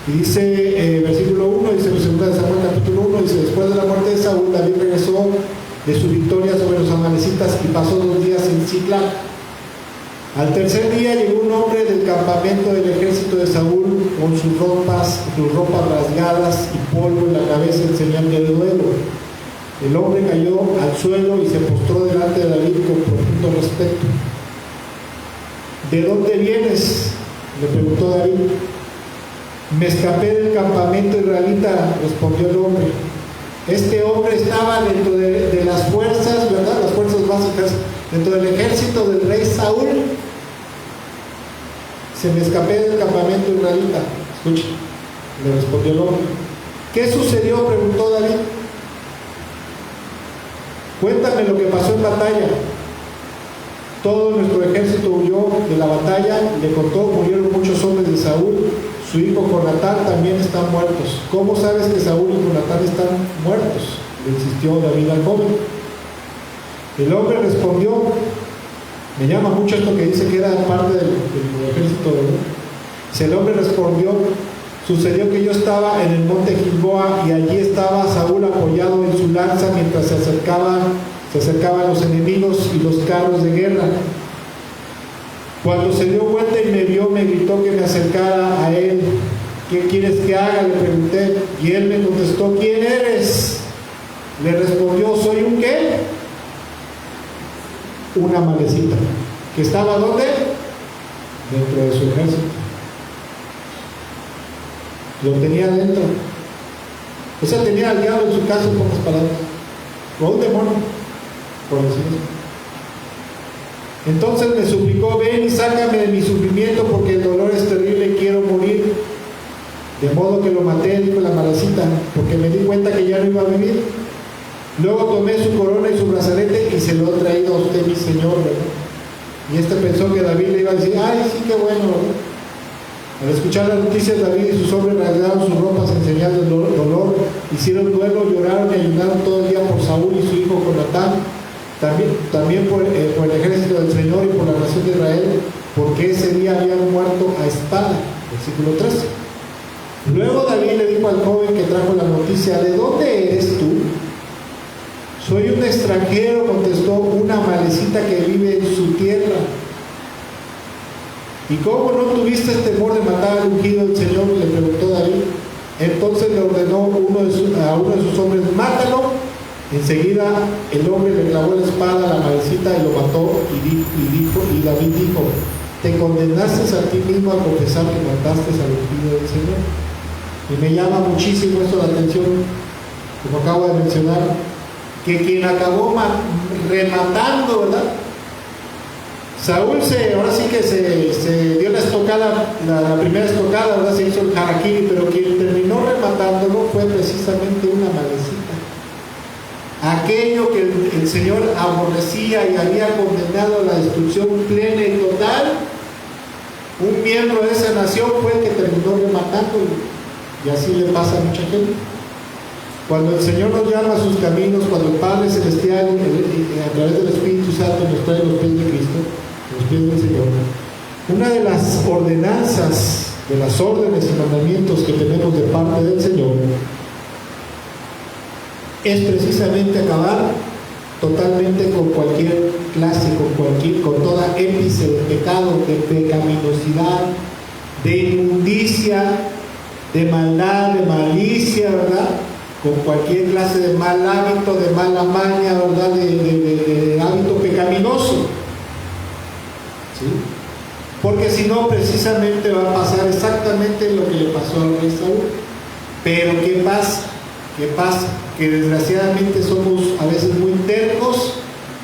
Speaker 1: Y dice, versículo 1, dice, 2 de Samuel capítulo 1, dice, después de la muerte de Saúl, David regresó de su victoria sobre los amalecitas y pasó 2 días en Siclag. Al tercer día llegó un hombre del campamento del ejército de Saúl con sus ropas rasgadas y polvo en la cabeza en señal de duelo. El hombre cayó al suelo y se postró delante de David con profundo respeto. ¿De dónde vienes?, le preguntó David. Me escapé del campamento israelita, respondió el hombre. Este hombre estaba dentro de las fuerzas, ¿verdad?, las fuerzas básicas, dentro del ejército del rey Saúl. Se me escapé del campamento israelita. Escucha, le respondió el hombre. ¿Qué sucedió?, preguntó David. Cuéntame lo que pasó en batalla. Todo nuestro ejército huyó de la batalla, le contó, murieron muchos hombres de Saúl, su hijo Jonatán también están muertos. ¿Cómo sabes que Saúl y Jonatán están muertos?, le insistió David al joven. El hombre respondió, me llama mucho esto que dice que era parte del ejército de Dios. Si el hombre respondió, sucedió que yo estaba en el monte Gilboa y allí estaba Saúl apoyado en su lanza mientras se acercaban los enemigos y los carros de guerra. Cuando se dio vuelta y me vio, me gritó que me acercara a él. ¿Qué quieres que haga?, le pregunté. Y él me contestó, ¿quién eres? Le respondió, ¿soy un qué? Una malecita. ¿Que estaba dónde? Dentro de su ejército. Lo tenía dentro. O sea, tenía al diablo en su casa, en pocas palabras. O un demonio, por decirlo. Entonces me suplicó, ven y sácame de mi sufrimiento porque el dolor es terrible y quiero morir. De modo que lo maté, dijo la malecita, porque me di cuenta que ya no iba a vivir. Luego tomé su corona y su brazalete y se lo he traído a usted, mi señor, ¿verdad? Y pensó que David le iba a decir, ay, sí, qué bueno, ¿verdad? Al escuchar las noticias, David y sus hombres rasgaron sus ropas en señal de dolor, hicieron duelo, lloraron y ayunaron todo el día por Saúl y su hijo Jonatán, también por el ejército del Señor y por la nación de Israel, porque ese día habían muerto a espada. Versículo 13. Luego David le dijo al joven que trajo la noticia, ¿de dónde eres tú? Soy un extranjero, contestó, una malecita que vive en su tierra. ¿Y cómo no tuviste temor de matar al ungido del Señor?, le preguntó David. Entonces le ordenó a uno de sus hombres, mátalo. Enseguida el hombre le clavó la espada a la malecita y lo mató, y David dijo, te condenaste a ti mismo a confesar que mataste al ungido del Señor. Y me llama muchísimo esto la atención, como acabo de mencionar, que quien acabó rematando, ¿verdad? Saúl ahora sí que se dio la estocada, la primera estocada, ¿verdad? Se hizo el harakiri, pero quien terminó rematándolo fue precisamente una malecita. Aquello que el Señor aborrecía y había condenado a la destrucción plena y total, un miembro de esa nación fue el que terminó rematándolo. Y así le pasa a mucha gente. Cuando el Señor nos llama a sus caminos, cuando el Padre Celestial a través del Espíritu Santo nos trae los pies de Cristo, los pies del Señor, una de las ordenanzas, de las órdenes y mandamientos que tenemos de parte del Señor es precisamente acabar totalmente con cualquier clase, con toda épice de pecado, de pecaminosidad, de inmundicia, de maldad, de malicia, ¿verdad? Con cualquier clase de mal hábito, de mala maña, ¿verdad? De hábito pecaminoso. ¿Sí? Porque si no, precisamente va a pasar exactamente lo que le pasó al rey Saúl. Pero ¿qué pasa? ¿Qué pasa? Que desgraciadamente somos a veces muy tercos,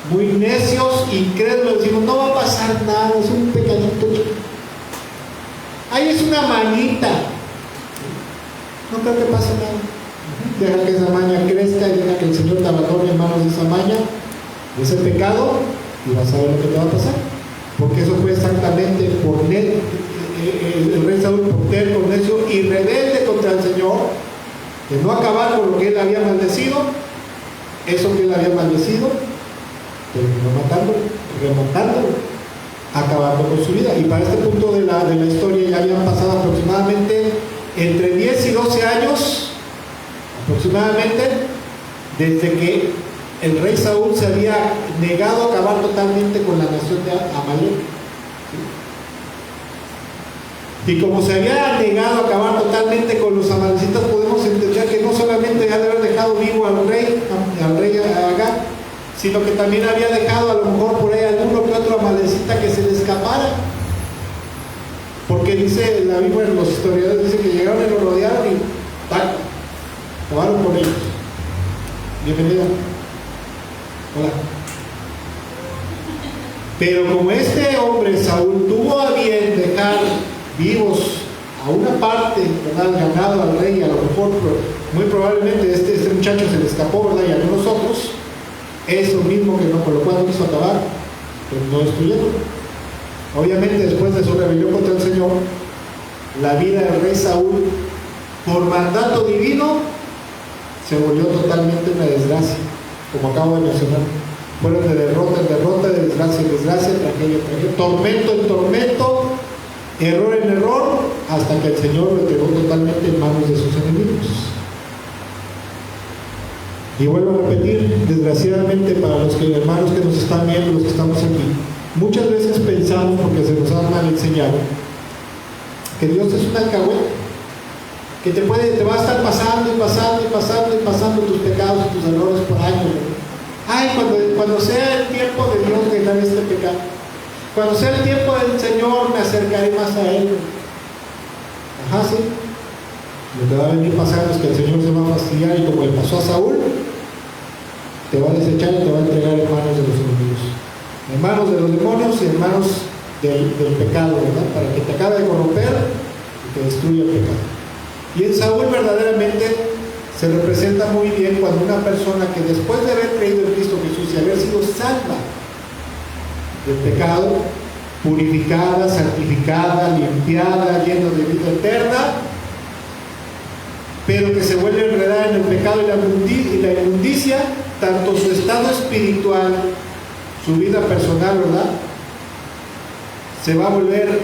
Speaker 1: muy necios, incrédulos, decimos, no va a pasar nada, es un pecadito. Ahí es una manita. No creo que pase nada. Deja que esa maña crezca y deja que el Señor te abandone en manos de esa maña, de ese pecado, y vas a ver lo que te va a pasar. Porque eso fue exactamente por el rey Saúl, por terco, necio y rebelde contra el Señor, de no acabar con lo que él había maldecido. Eso que él había maldecido terminó matándolo, remontándolo, acabando con su vida. Y para este punto de la historia ya habían pasado aproximadamente entre 10 y 12 años aproximadamente desde que el rey Saúl se había negado a acabar totalmente con la nación de Amalek. ¿Sí? Y como se había negado a acabar totalmente con los amalecitas, podemos entender que no solamente había de haber dejado vivo al rey Agag, sino que también había dejado a lo mejor por ahí alguno que otro amalecita que se le escapara. Porque dice la Biblia, los historiadores dicen que llegaron y lo rodearon y ¡tac! Acabaron con ellos. Bienvenida. Hola. Pero como este hombre, Saúl, tuvo a bien dejar vivos a una parte, ¿verdad?, ganado al rey, a lo mejor, muy probablemente este muchacho se le escapó, ¿verdad?, y algunos otros, es lo mismo que no, por lo cual no quiso acabar, pero no destruyendo. Obviamente, después de su rebelión contra el Señor, la vida del rey Saúl, por mandato divino, se volvió totalmente una desgracia, como acabo de mencionar. Fueron de derrota en derrota, de desgracia en desgracia, tragedia en tragedia, tormento en tormento, error en error, hasta que el Señor lo entregó totalmente en manos de sus enemigos. Y vuelvo a repetir, desgraciadamente para los hermanos que nos están viendo, los que estamos aquí, muchas veces pensamos, porque se nos ha mal enseñado, que Dios es un alcahuete, que te va a estar pasando y pasando y pasando y pasando tus pecados y tus errores por años. Ay, cuando sea el tiempo de Dios dejaré este pecado. Cuando sea el tiempo del Señor me acercaré más a Él. Ajá, sí. Lo que va a venir pasando es que el Señor se va a fastidiar y como le pasó a Saúl, te va a desechar y te va a entregar en manos de los enemigos, en manos de los demonios y en manos del pecado, ¿verdad? Para que te acabe de corromper y te destruya el pecado. Y en Saúl verdaderamente se representa muy bien cuando una persona que después de haber creído en Cristo Jesús y haber sido salva del pecado, purificada, santificada, limpiada, llena de vida eterna, pero que se vuelve a enredar en el pecado y la inmundicia, tanto su estado espiritual, su vida personal, ¿verdad?, se va a volver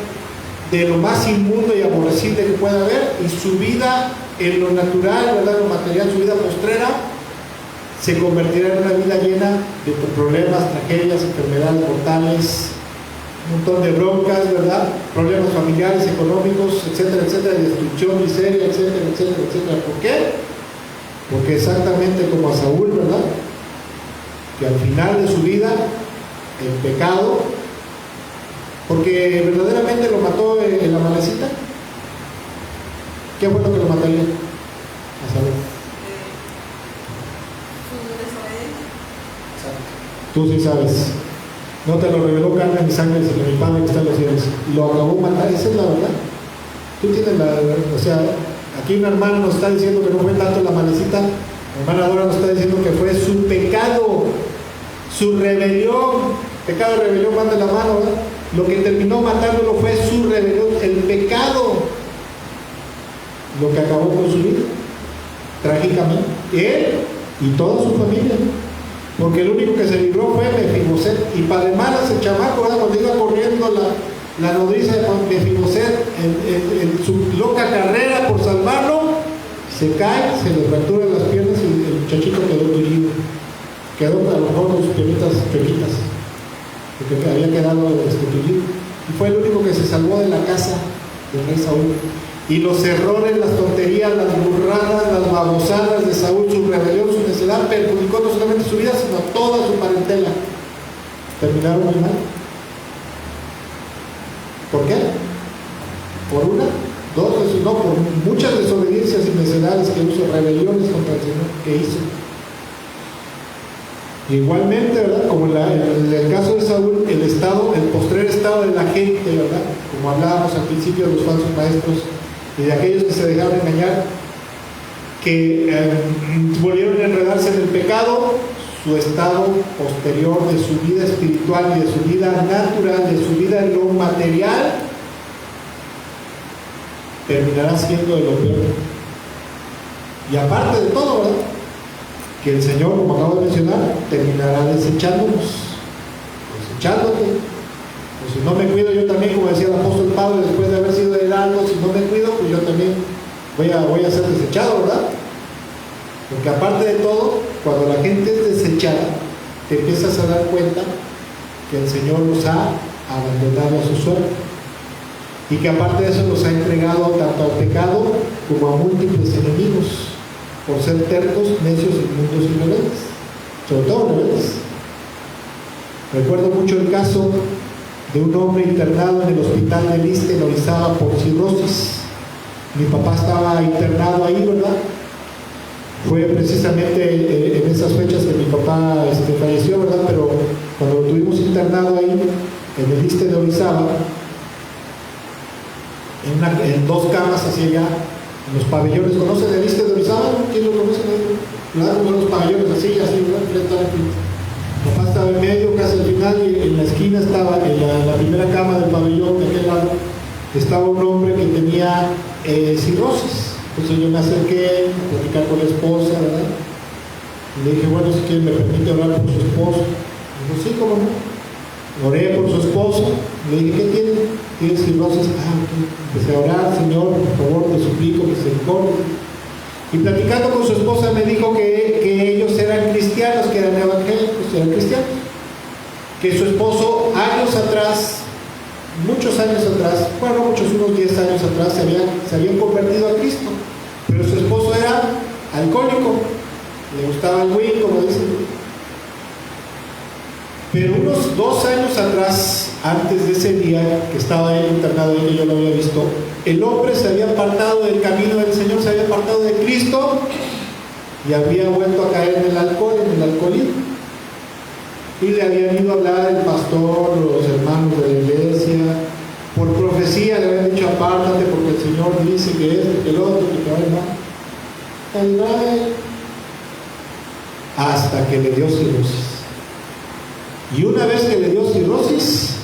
Speaker 1: de lo más inmundo y aborrecible que pueda haber, y su vida en lo natural, ¿verdad?, lo material, su vida postrera, se convertirá en una vida llena de problemas, tragedias, enfermedades mortales, un montón de broncas, ¿verdad?, problemas familiares, económicos, etcétera, etcétera, destrucción, miseria, etcétera, etcétera, etcétera. ¿Por qué? Porque exactamente como a Saúl, ¿verdad?, que al final de su vida, el pecado, porque verdaderamente lo mató en la Amalekita. ¿Qué fue lo que lo mataría a Saúl?
Speaker 2: Su desobediencia.
Speaker 1: Tú sí sabes. No te lo reveló carne ni sangre, sino mi Padre que está en los cielos. Lo acabó matar, esa es la verdad. Tú tienes la verdad. O sea, aquí una hermana nos está diciendo que no fue tanto la Amalekita. La hermana Dora nos está diciendo que fue su pecado, su rebelión. Pecado, rebelión, manda la mano, ¿verdad? Lo que terminó matándolo fue su rebelión, el pecado, lo que acabó con su vida, trágicamente, él y toda su familia, porque el único que se libró fue Mefiboset, y para de malas el chamaco, ¿verdad?, cuando iba corriendo la nodriza de Mefiboset en su loca carrera por salvarlo, se cae, se le fracturan las piernas y el muchachito quedó tullido, quedó a lo mejor con sus piernitas chuequitas, porque había quedado tullido, y fue el único que se salvó de la casa del rey Saúl. Y los errores, las tonterías, las burradas, las babosadas de Saúl, su rebelión, su necedad, perjudicó no solamente su vida, sino toda su parentela. Terminaron muy mal. ¿Por qué? Por una, dos veces, no, por muchas desobediencias y necedades que hizo, rebeliones contra el Señor que hizo. Igualmente, ¿verdad?, como en el caso de Saúl, el postrer estado de la gente, ¿verdad?, como hablábamos al principio de los falsos maestros y de aquellos que se dejaron engañar, que volvieron a enredarse en el pecado, su estado posterior de su vida espiritual y de su vida natural, de su vida en lo material, terminará siendo de lo peor. Y aparte de todo, ¿verdad?, que el Señor, como acabo de mencionar, terminará desechándonos, desechándote. Pues si no me cuido yo también, como decía el apóstol Pablo, después de haber sido heraldo, si no me cuido, pues yo también voy a ser desechado, ¿verdad? Porque aparte de todo, cuando la gente es desechada, te empiezas a dar cuenta que el Señor los ha abandonado a su suerte, y que aparte de eso los ha entregado tanto al pecado como a múltiples enemigos, por ser tercos, necios, inmundos y rebeldes, sobre todo rebeldes. Recuerdo mucho el caso de un hombre internado en el hospital de Liste, en Orizaba, por cirrosis. Mi papá estaba internado ahí, ¿verdad? Fue precisamente en esas fechas que mi papá falleció, ¿verdad? Pero cuando lo tuvimos internado ahí, en el Liste de Orizaba, en dos camas hacia allá, en los pabellones. ¿Conocen el Liste de Orizaba? ¿Quién lo conoce? Claro, los pabellones así, frente a la frente. Mi papá estaba en medio, casi al final, y en la esquina estaba en la primera cama del pabellón, de aquel lado, estaba un hombre que tenía cirrosis. Entonces yo me acerqué a platicar con la esposa, ¿verdad? Y le dije, bueno, si quiere me permite hablar con su esposo. Dijo, sí, cómo no. Oré por su esposo, le dije, ¿qué tiene? Tiene cirrosis. Empecé a orar, Señor, por favor, te suplico, misericordia. Y platicando con su esposa me dijo que ellos eran cristianos, que eran evangélicos, eran cristianos. Que su esposo años atrás, muchos años atrás, bueno, muchos, unos 10 años atrás, se habían convertido a Cristo. Pero su esposo era alcohólico, le gustaba el whisky, como dicen. Pero unos 2 años atrás, antes de ese día que estaba él internado y que yo lo había visto, el hombre se había apartado del camino del Señor, se había apartado de Cristo y había vuelto a caer en el alcohol, en el alcoholismo. Y le habían ido a hablar el pastor, los hermanos de la iglesia, por profecía le habían dicho apártate porque el Señor dice que esto, que el otro, que te va a ir hasta que le dio cirrosis. Y una vez que le dio cirrosis,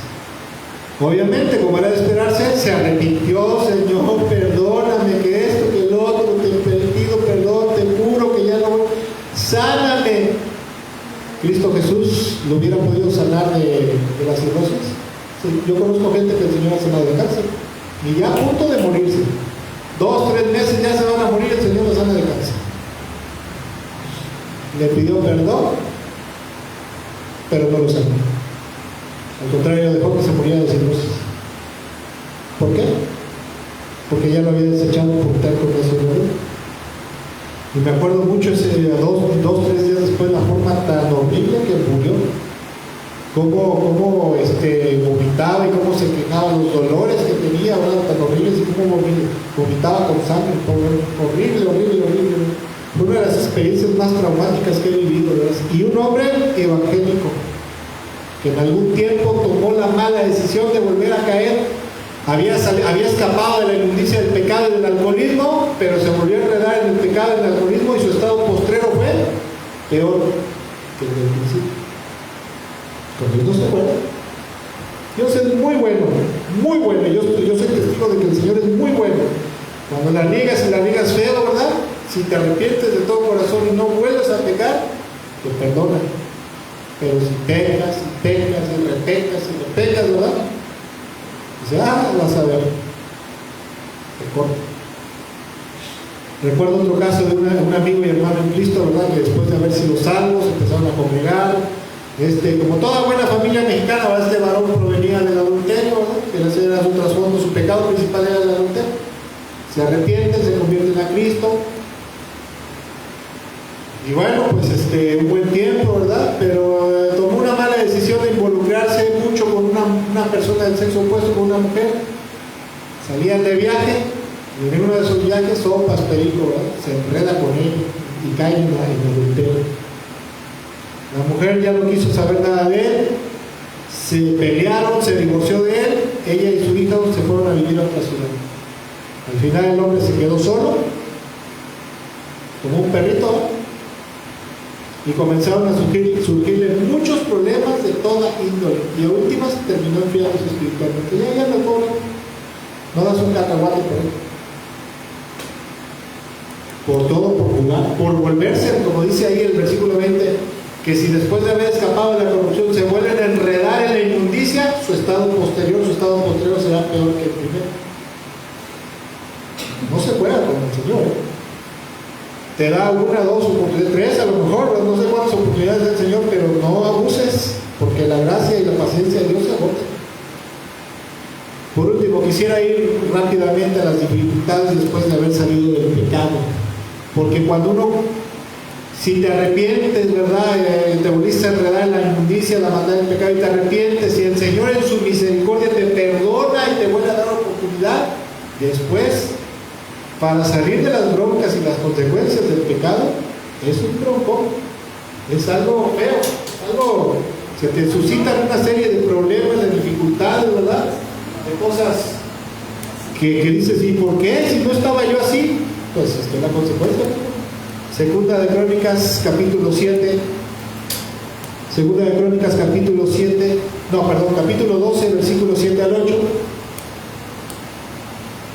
Speaker 1: obviamente, como era de esperarse, se arrepintió. Señor, perdóname que esto, que el otro, te pido perdón, te juro que ya no, sáname. Cristo Jesús lo hubiera podido sanar de la cirrosis. Sí, yo conozco gente que el Señor ha sanado de cáncer y ya a punto de morirse. 2, 3 meses ya se van a morir, el Señor lo sana de cáncer. Le pidió perdón, pero no lo sanó. Al contrario, dejó que se muriera de cirrosis. ¿Por qué? Porque ya lo había desechado por tal con eso. Y me acuerdo mucho ese 2, 3 días después, la forma tan horrible que murió. Cómo vomitaba y cómo se quejaba, los dolores que tenía, ¿verdad? Tan horribles, y cómo vomitaba con sangre. Horrible. Fue una de las experiencias más traumáticas que he vivido, ¿verdad? Y un hombre evangélico que en algún tiempo tomó la mala decisión de volver a caer, había escapado de la inmundicia del pecado y del alcoholismo, pero se volvió a enredar en el pecado y el alcoholismo, y su estado postrero fue peor que el del principio. Con Dios no se puede. Dios es muy bueno, muy bueno. Yo soy testigo de que el Señor es muy bueno. Cuando la niegas y la niegas feo, ¿verdad? Si te arrepientes de todo corazón y no vuelves a pecar, te perdona. Pero si pecas y repecas, ¿verdad? Dice, vas a ver. Te corta. Recuerdo otro caso de un amigo y hermano en Cristo, ¿verdad? Que después de haber sido salvos, empezaron a congregar. Como toda buena familia mexicana, ¿verdad? Este varón provenía del adulterio, ¿verdad? Que ese era su trasfondo, su pecado principal era el adulterio. Se arrepienten, se convierten a Cristo. Y bueno, pues un buen tiempo, ¿verdad? Pero tomó una mala decisión de involucrarse mucho con una persona del sexo opuesto, con una mujer. Salían de viaje y en uno de esos viajes, sopas, perico, ¿verdad? Se enreda con él y cae en adulterio. La mujer ya no quiso saber nada de él, se pelearon, se divorció de él, ella y su hija se fueron a vivir a otra ciudad. Al final el hombre se quedó solo, como un perrito, ¿verdad? Y comenzaron a surgirle muchos problemas de toda índole, y a últimas terminó enfriándose espiritualmente. Ya no pobre, no das un cacahuate por él. Por todo, por jugar, por volverse, como dice ahí el versículo 20, que si después de haber escapado de la corrupción se vuelven a enredar en la inmundicia, su estado posterior será peor que el primero. No se juega con el Señor, ¿eh? Te da 1, 2 oportunidades, 3 a lo mejor, no sé cuántas oportunidades del Señor, pero no abuses, porque la gracia y la paciencia de Dios se agotan. Por último, quisiera ir rápidamente a las dificultades después de haber salido del pecado, porque cuando uno, si te arrepientes, ¿verdad? Te volviste a enredar en la inmundicia, la maldad del pecado, y te arrepientes, y el Señor en su misericordia te perdona y te vuelve a dar oportunidad, después, para salir de las broncas y las consecuencias del pecado, es un broncón, es algo feo, se te suscitan una serie de problemas, de dificultades, ¿verdad? De cosas que dices, ¿y por qué? Si no estaba yo así, pues es la consecuencia. Segunda de Crónicas capítulo 7, capítulo 12, versículo 7 al 8.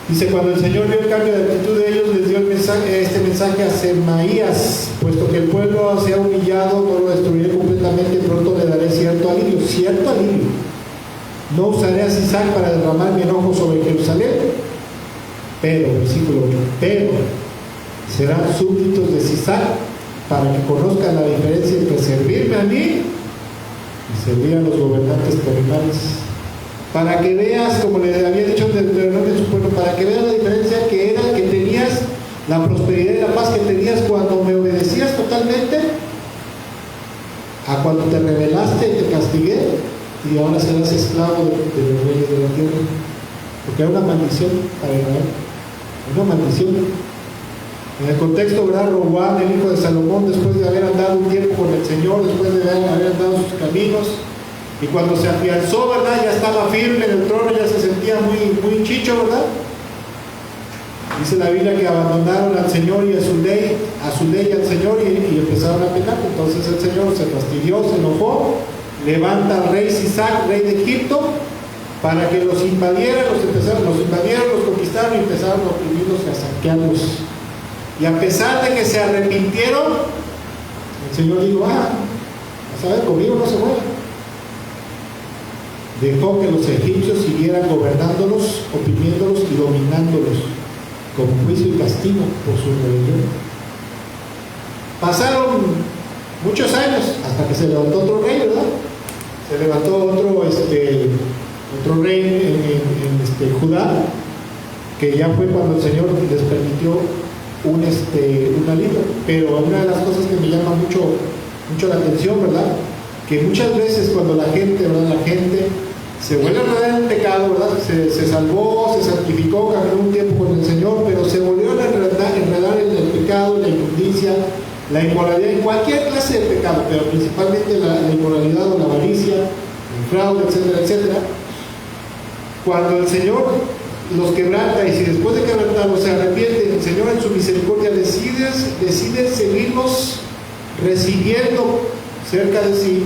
Speaker 1: Dice, cuando el Señor vio el cambio de actitud de ellos, les dio este mensaje a Semaías: puesto que el pueblo se ha humillado, no lo destruiré completamente, pronto le daré cierto alivio. No usaré a Sisac para derramar mi enojo sobre Jerusalén, pero, versículo 8, pero serán súbditos de Sisac, para que conozcan la diferencia entre servirme a mí y servir a los gobernantes terrenales. Para que veas, como le había dicho Deuteronomio a su pueblo, para que veas la diferencia que era que tenías, la prosperidad y la paz que tenías cuando me obedecías totalmente, a cuando te rebelaste y te castigué, y ahora serás esclavo de los reyes de la tierra. Porque era una maldición para Israel, una maldición. En el contexto, ¿verdad? Roboam, el hijo de Salomón, después de haber andado un tiempo con el Señor, después de haber andado sus caminos, y cuando se afianzó, ¿verdad?, ya estaba firme en el trono, ya se sentía muy chicho, ¿verdad? Dice la Biblia que abandonaron al Señor y a su ley y al Señor, y empezaron a pecar. Entonces el Señor se fastidió, se enojó, levanta al rey Sisac, rey de Egipto, para que los invadieran, los conquistaron y empezaron a oprimirlos y a saquearlos. Y a pesar de que se arrepintieron, el Señor dijo: ¿sabes? Conmigo no se mueve. Dejó que los egipcios siguieran gobernándolos, oprimiéndolos y dominándolos, como juicio y castigo por su rebelión. Pasaron muchos años hasta que se levantó otro rey, ¿verdad? Se levantó otro rey en Judá, que ya fue cuando el Señor les permitió un alivio. Pero una de las cosas que me llama mucho la atención, ¿verdad?, que muchas veces cuando la gente se vuelve a enredar en el pecado, ¿verdad?, se salvó, se santificó, caminó un tiempo con el Señor, pero se volvió a enredar en el pecado, en la inmundicia, la inmoralidad, en cualquier clase de pecado, pero principalmente la inmoralidad o la avaricia, el fraude, etcétera, etcétera. Cuando el Señor los quebranta, y si después de quebrantarlos se arrepienten, el Señor en su misericordia decide seguirlos recibiendo cerca de sí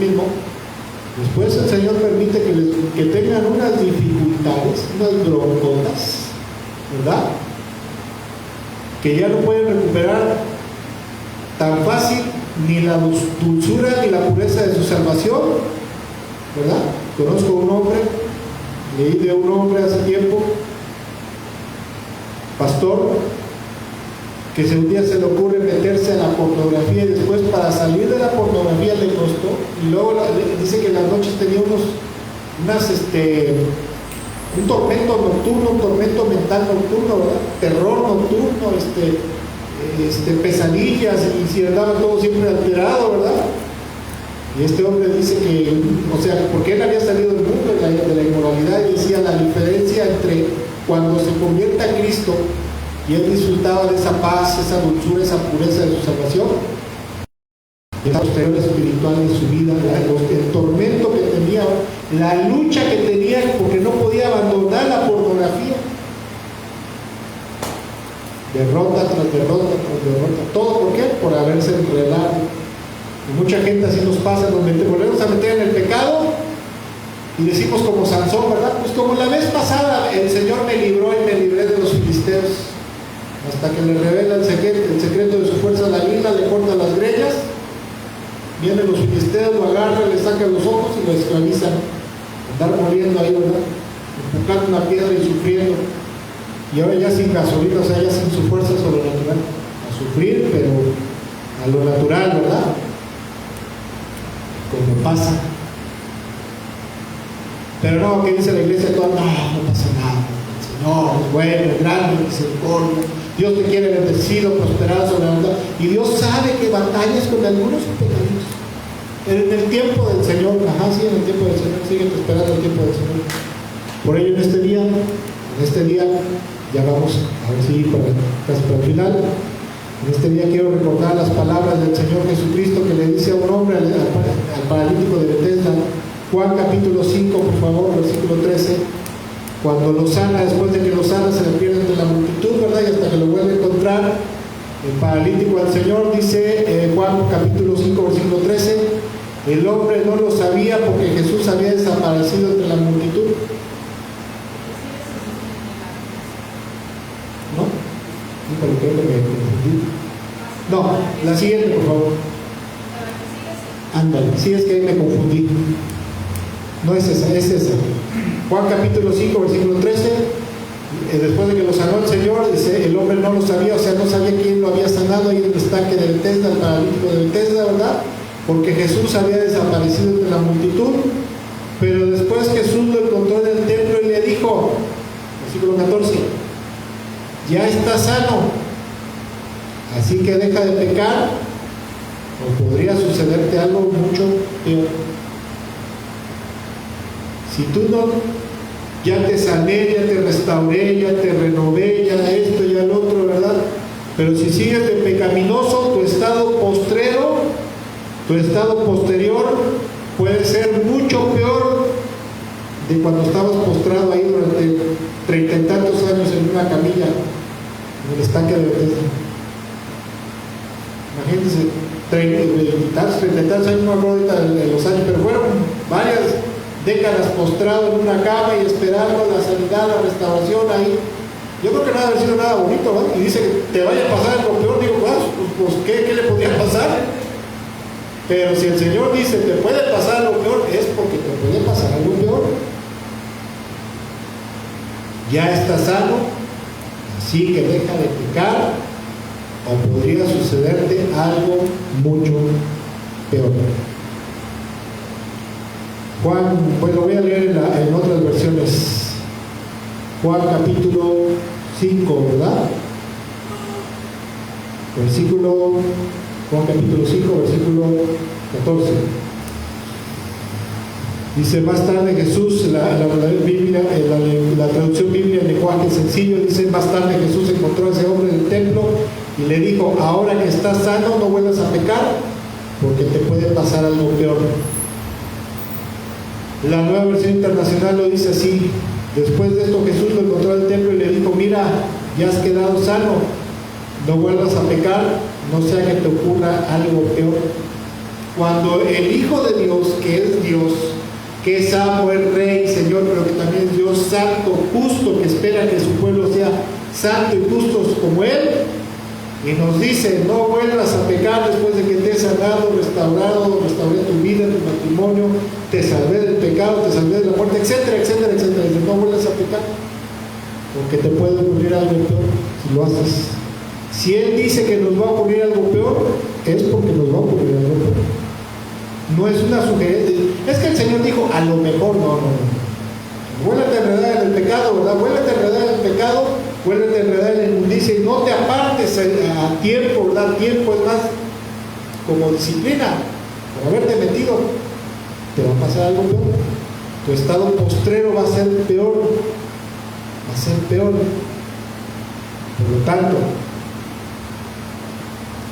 Speaker 1: mismo. Después el Señor permite que tengan unas dificultades, unas broncotas, ¿verdad?, que ya no pueden recuperar tan fácil ni la dulzura ni la pureza de su salvación, ¿verdad? Conozco un hombre, leí de un hombre hace tiempo, pastor, que un día se le ocurre meterse a la pornografía, y después, para salir de la pornografía, le costó, y luego dice que en las noches tenía un tormento nocturno, un tormento mental nocturno, ¿verdad?, terror nocturno, pesadillas, y si andaba todo siempre alterado, ¿verdad? Y este hombre dice que, porque él había salido del mundo de la inmoralidad, y decía la diferencia entre cuando se convierte a Cristo y él disfrutaba de esa paz, esa dulzura, esa pureza de su salvación, y la posterior espiritual de su vida, el tormento que tenía, la lucha que tenía, porque no podía abandonar la pornografía. Derrota tras derrota tras derrota. ¿Todo por qué? Por haberse enredado. Y mucha gente así nos pasa, nos volvemos a meter en el pecado y decimos como Sansón, ¿verdad? Pues como la vez pasada el Señor me libró y me libré de los filisteos, hasta que le revela el secreto de su fuerza a la isla, le corta las greñas, vienen los filisteos, lo agarran, le sacan los ojos y lo esclavizan. Andar muriendo ahí, ¿verdad?, empujando una piedra y sufriendo. Y ahora ya sin gasolina, ya sin su fuerza sobrenatural, a sufrir, pero a lo natural, ¿verdad?, como pasa. Pero no, ¿qué dice la iglesia? Toda, no pasa nada, el Señor es bueno, es grande, misericordia, Dios te quiere bendecido, prosperado, sobrenatural, y Dios sabe que batallas con algunos pecaditos. En el tiempo del Señor, en el tiempo del Señor, siguen esperando el tiempo del Señor. Por ello, en este día, ya vamos a ver si casi para el final. En este día quiero recordar las palabras del Señor Jesucristo, que le dice a un hombre, al paralítico de Bethesda, Juan capítulo 5, por favor, versículo 13. Cuando lo sana, después de que lo sana, se le pierde entre la multitud, ¿verdad?, y hasta que lo vuelve a encontrar el paralítico al Señor, dice Juan capítulo 5, versículo 13, el hombre no lo sabía porque Jesús había desaparecido entre la multitud. creo que me confundí. No, la siguiente, por favor. Ándale, sí, es que ahí me confundí. No es esa, es esa. Juan capítulo 5, versículo 13. Después de que lo sanó el Señor, dice, el hombre no lo sabía, o sea, no sabía quién lo había sanado ahí en el estanque de Bethesda, el paralítico de Bethesda, ¿verdad? Porque Jesús había desaparecido entre la multitud. Pero después Jesús lo encontró en el templo y le dijo, versículo 14, ya está sano, así que deja de pecar, o podría sucederte algo mucho peor. Si tú no, ya te sané, ya te restauré, ya te renové, ya esto, ya el otro, ¿verdad? Pero si sigues de pecaminoso, tu estado postrero, tu estado posterior, puede ser mucho peor de cuando estabas postrado ahí durante 30 y tantos años en una camilla en el estanque de Bethesda. Imagínense, 30 y tantos años, no me acuerdo ahorita de los años, pero fueron varias décadas postrado en una cama y esperando la sanidad, la restauración ahí. Yo creo que no ha de haber sido nada bonito, ¿no? Y dice que te vaya a pasar algo peor, digo, pues ¿qué le podría pasar? Pero si el Señor dice te puede pasar algo peor, es porque te puede pasar algo peor. Ya está sano, así que deja de pecar, o podría sucederte algo mucho peor. Juan, pues lo voy a leer en otras versiones. Juan capítulo 5, ¿verdad? Juan capítulo 5, versículo 14. Dice, más tarde Jesús, la traducción bíblica en lenguaje sencillo, dice, más tarde Jesús encontró a ese hombre en el templo y le dijo, ahora que estás sano, no vuelvas a pecar, porque te puede pasar algo peor. La Nueva Versión Internacional lo dice así, después de esto Jesús lo encontró en el templo y le dijo, mira, ya has quedado sano, no vuelvas a pecar, no sea que te ocurra algo peor. Cuando el Hijo de Dios, que es Dios, que es amo, es Rey, Señor, pero que también es Dios santo, justo, que espera que su pueblo sea santo y justo como Él, y nos dice, no vuelvas a pecar después de que te he sanado, restauré tu vida, tu matrimonio, te salvé del pecado, te salvé de la muerte, etcétera, etcétera, etcétera. Dice, no vuelvas a pecar, porque te puede ocurrir algo peor si lo haces. Si Él dice que nos va a ocurrir algo peor, es porque nos va a ocurrir algo peor. No es una sugerencia. Es que el Señor dijo, a lo mejor, no. Vuélvete a enredar en el pecado, ¿verdad? Vuélvete a enredar en el pecado, vuélvete a enredar en la inmundicia y no te apartes a tiempo, ¿verdad? Tiempo es más como disciplina, por haberte metido. Te va a pasar algo peor. Tu estado postrero va a ser peor. Va a ser peor. Por lo tanto,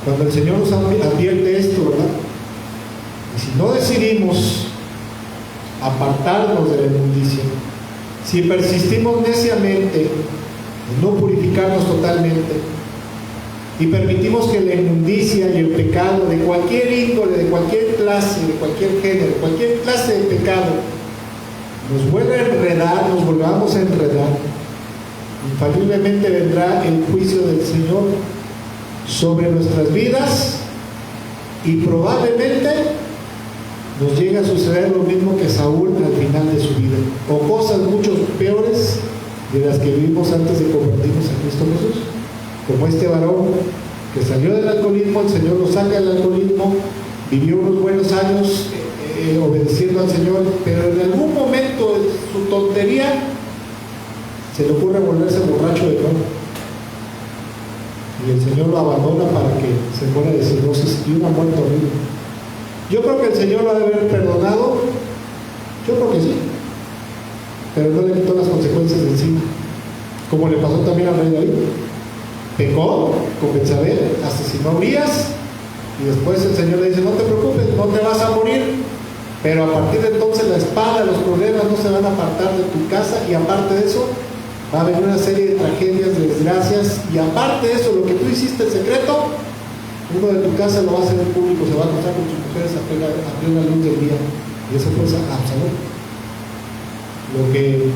Speaker 1: cuando el Señor nos advierte esto, ¿verdad? Y si no decidimos apartarnos de la inmundicia, si persistimos neciamente en no purificarnos totalmente y permitimos que la inmundicia y el pecado de cualquier índole, de cualquier clase, de cualquier género, cualquier clase de pecado nos vuelva a enredar, nos volvamos a enredar, infaliblemente vendrá el juicio del Señor sobre nuestras vidas y probablemente nos llega a suceder lo mismo que Saúl al final de su vida, o cosas mucho peores de las que vivimos antes de convertirnos a Cristo Jesús, como este varón que salió del alcoholismo, el Señor lo saca del alcoholismo, vivió unos buenos años obedeciendo al Señor, pero en algún momento de su tontería se le ocurre volverse borracho de nuevo y el Señor lo abandona para que se muera de cirrosis y una muerte horrible. Yo creo que el Señor lo ha de haber perdonado, yo creo que sí, pero no le quitó las consecuencias de encima, como le pasó también al rey David. Pecó con Betsabé, asesinó a Urías, y después el Señor le dice, no te preocupes, no te vas a morir, pero a partir de entonces la espada, los problemas no se van a apartar de tu casa, y aparte de eso va a venir una serie de tragedias, de desgracias, y aparte de eso, lo que tú hiciste en secreto, uno de tu casa lo va a hacer en público, se va a acostar con sus mujeres a plena luz del día, y eso fue Absalón. Lo que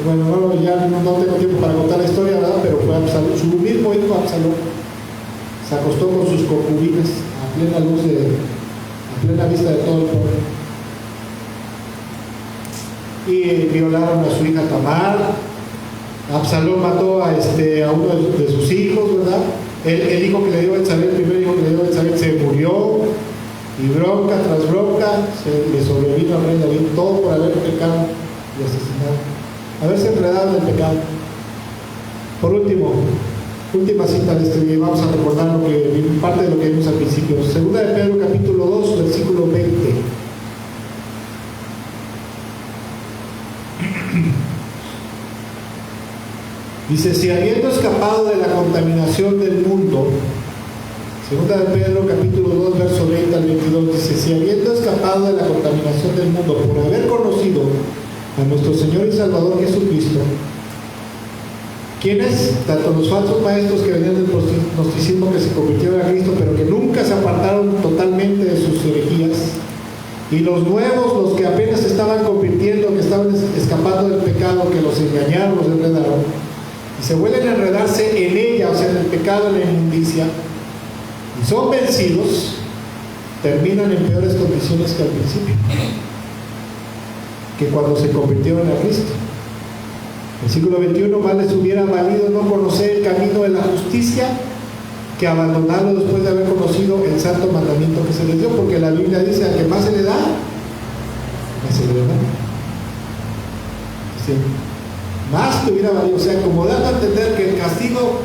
Speaker 1: bueno, ya no tengo tiempo para contar la historia, ¿verdad? Pero fue Absalón, su mismo hijo Absalón, se acostó con sus concubinas a plena luz a plena vista de todo el pueblo. Y violaron a su hija Tamar. Absalón mató a uno de sus hijos, ¿verdad? El hijo que le dio Betsabé, el primer hijo que le dio Betsabé, se murió. Y bronca tras bronca se le sobrevino al rey David, todo por haber pecado y asesinado, haberse enredado en el pecado. Por último, última cita de este día, vamos a recordar parte de lo que vimos al principio. Segunda de Pedro capítulo 2, versículo 20. Dice, si habiendo escapado de la contaminación del mundo, segunda de Pedro capítulo 2, verso 20 al 22, dice, si habiendo escapado de la contaminación del mundo por haber conocido a nuestro Señor y Salvador Jesucristo, quienes, tanto los falsos maestros que venían del gnosticismo que se convirtieron a Cristo, pero que nunca se apartaron totalmente de sus herejías, y los nuevos, los que apenas se estaban convirtiendo, que estaban escapando del pecado, que los engañaron, los enredaron, y se vuelven a enredarse en ella, o sea, en el pecado, en la inmundicia, y son vencidos, terminan en peores condiciones que al principio, que cuando se convirtieron a Cristo. Versículo 21, más les hubiera valido no conocer el camino de la justicia que abandonarlo después de haber conocido el santo mandamiento que se les dio, porque la Biblia dice, al que más se le da, más se le da. Sí. Más te hubiera valido, o sea, como dando a entender que el castigo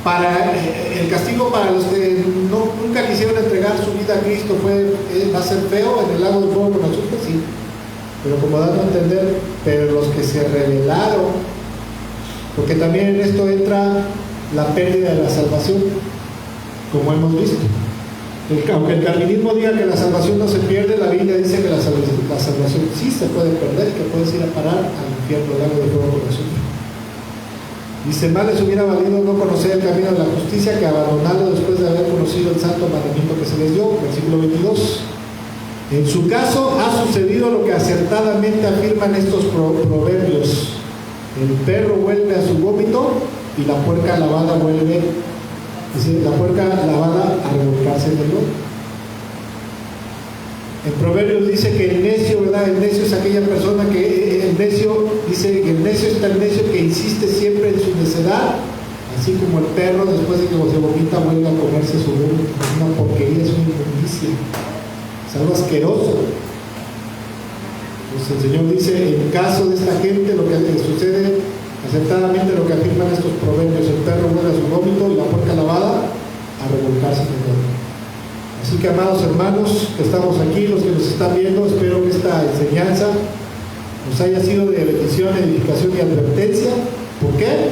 Speaker 1: para los que nunca quisieron entregar su vida a Cristo va a ser feo en el lago del fuego con azufre, sí, pero como dando a entender, pero los que se rebelaron, porque también en esto entra la pérdida de la salvación, como hemos visto. Aunque el calvinismo diga que la salvación no se pierde, la Biblia dice que la salvación sí se puede perder, que puedes ir a parar al infierno, al lago de fuego con azufre. Dice, más les hubiera valido no conocer el camino de la justicia que abandonarlo después de haber conocido el santo mandamiento que se les dio. Versículo 22. En su caso ha sucedido lo que acertadamente afirman estos proverbios. El perro vuelve a su vómito y la puerca lavada vuelve, dice, la puerca lavada a revolcarse en el lodo. En Proverbios dice que el necio, ¿verdad? El necio es aquella persona que, el necio, dice que el necio está el necio que insiste siempre en su necedad, así como el perro después de que se vomita vuelve a comerse su vómito. Es una porquería, es una inmundicia, es algo asqueroso. Entonces el Señor dice, en caso de esta gente, lo que sucede acertadamente lo que afirman estos proverbios, el perro vuelve a su vómito y la puerca lavada a revolcarse en el lodo. Así que, amados hermanos, que estamos aquí, los que nos están viendo, espero que esta enseñanza nos haya sido de bendición, edificación y advertencia. ¿Por qué?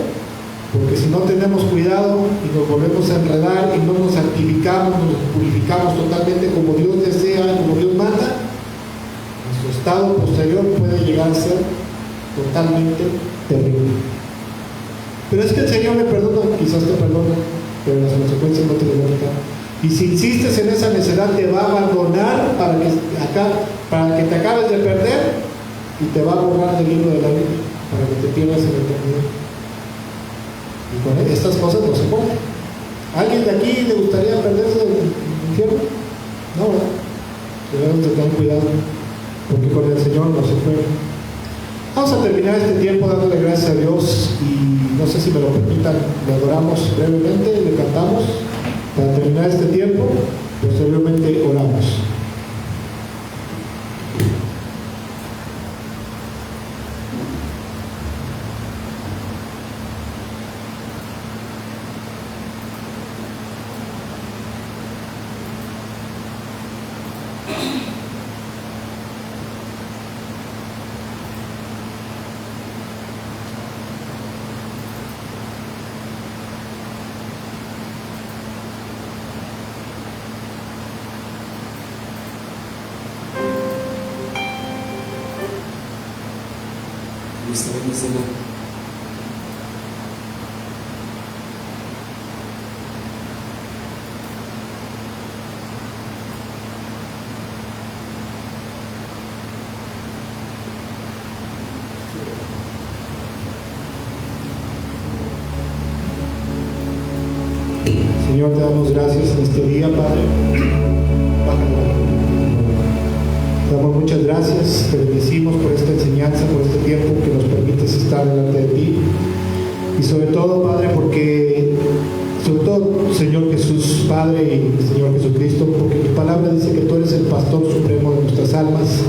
Speaker 1: Porque si no tenemos cuidado y nos volvemos a enredar y no nos santificamos, nos purificamos totalmente como Dios desea, como Dios manda, nuestro estado posterior puede llegar a ser totalmente terrible. Pero es que el Señor me perdona, quizás te perdona, pero las consecuencias no te deben quitar. Y si insistes en esa necedad, te va a abandonar para que te acabes de perder y te va a borrar del libro de la vida para que te pierdas en la eternidad. Y con estas cosas no se puede. ¿Alguien de aquí le gustaría perderse del infierno? No, ¿verdad? Debemos de tener cuidado, porque con el Señor no se puede. Vamos a terminar este tiempo dándole gracias a Dios y no sé si me lo permitan, le adoramos brevemente, le cantamos. Para terminar este tiempo, posteriormente oramos. Señor, te damos gracias en este día, Padre. Te damos muchas gracias, te bendecimos por esta enseñanza, por este tiempo que nos permites estar delante de ti. Y sobre todo, Padre, Señor Jesús, Padre y Señor Jesucristo, porque tu palabra dice que tú eres el pastor supremo de nuestras almas.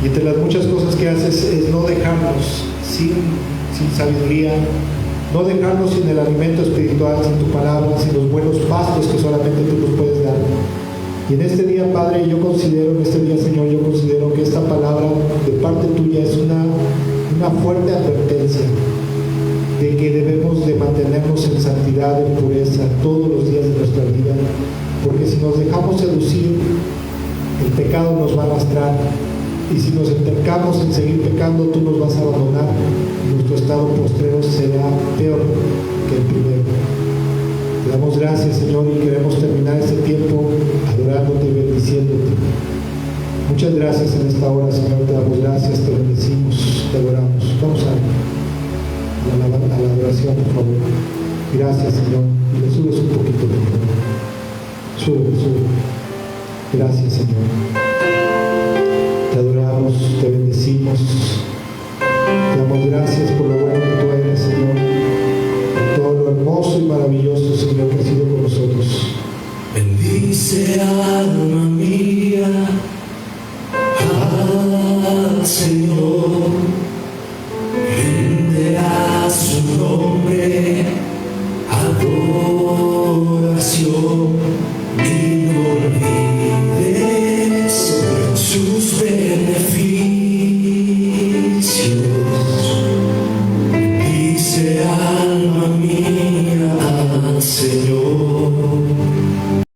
Speaker 1: Y entre las muchas cosas que haces es no dejarnos sin sabiduría, no dejarnos sin el alimento espiritual, sin tu palabra, sin los buenos pastos que solamente tú nos puedes dar. Y en este día, Padre, Señor, yo considero que esta palabra de parte tuya es una fuerte advertencia de que debemos de mantenernos en santidad, en pureza, todos los días de nuestra vida, porque si nos dejamos seducir, el pecado nos va a arrastrar, y si nos entercamos en seguir pecando, tú nos vas a abandonar, y nuestro estado postrero será peor que el primero. Te damos gracias, Señor, y queremos terminar este tiempo adorándote y bendiciéndote. Muchas gracias en esta hora, Señor, te damos gracias, te bendecimos, te adoramos. Vamos a la adoración, por favor. Gracias, Señor. Y le subes un poquito, por favor. Sube. Gracias, Señor.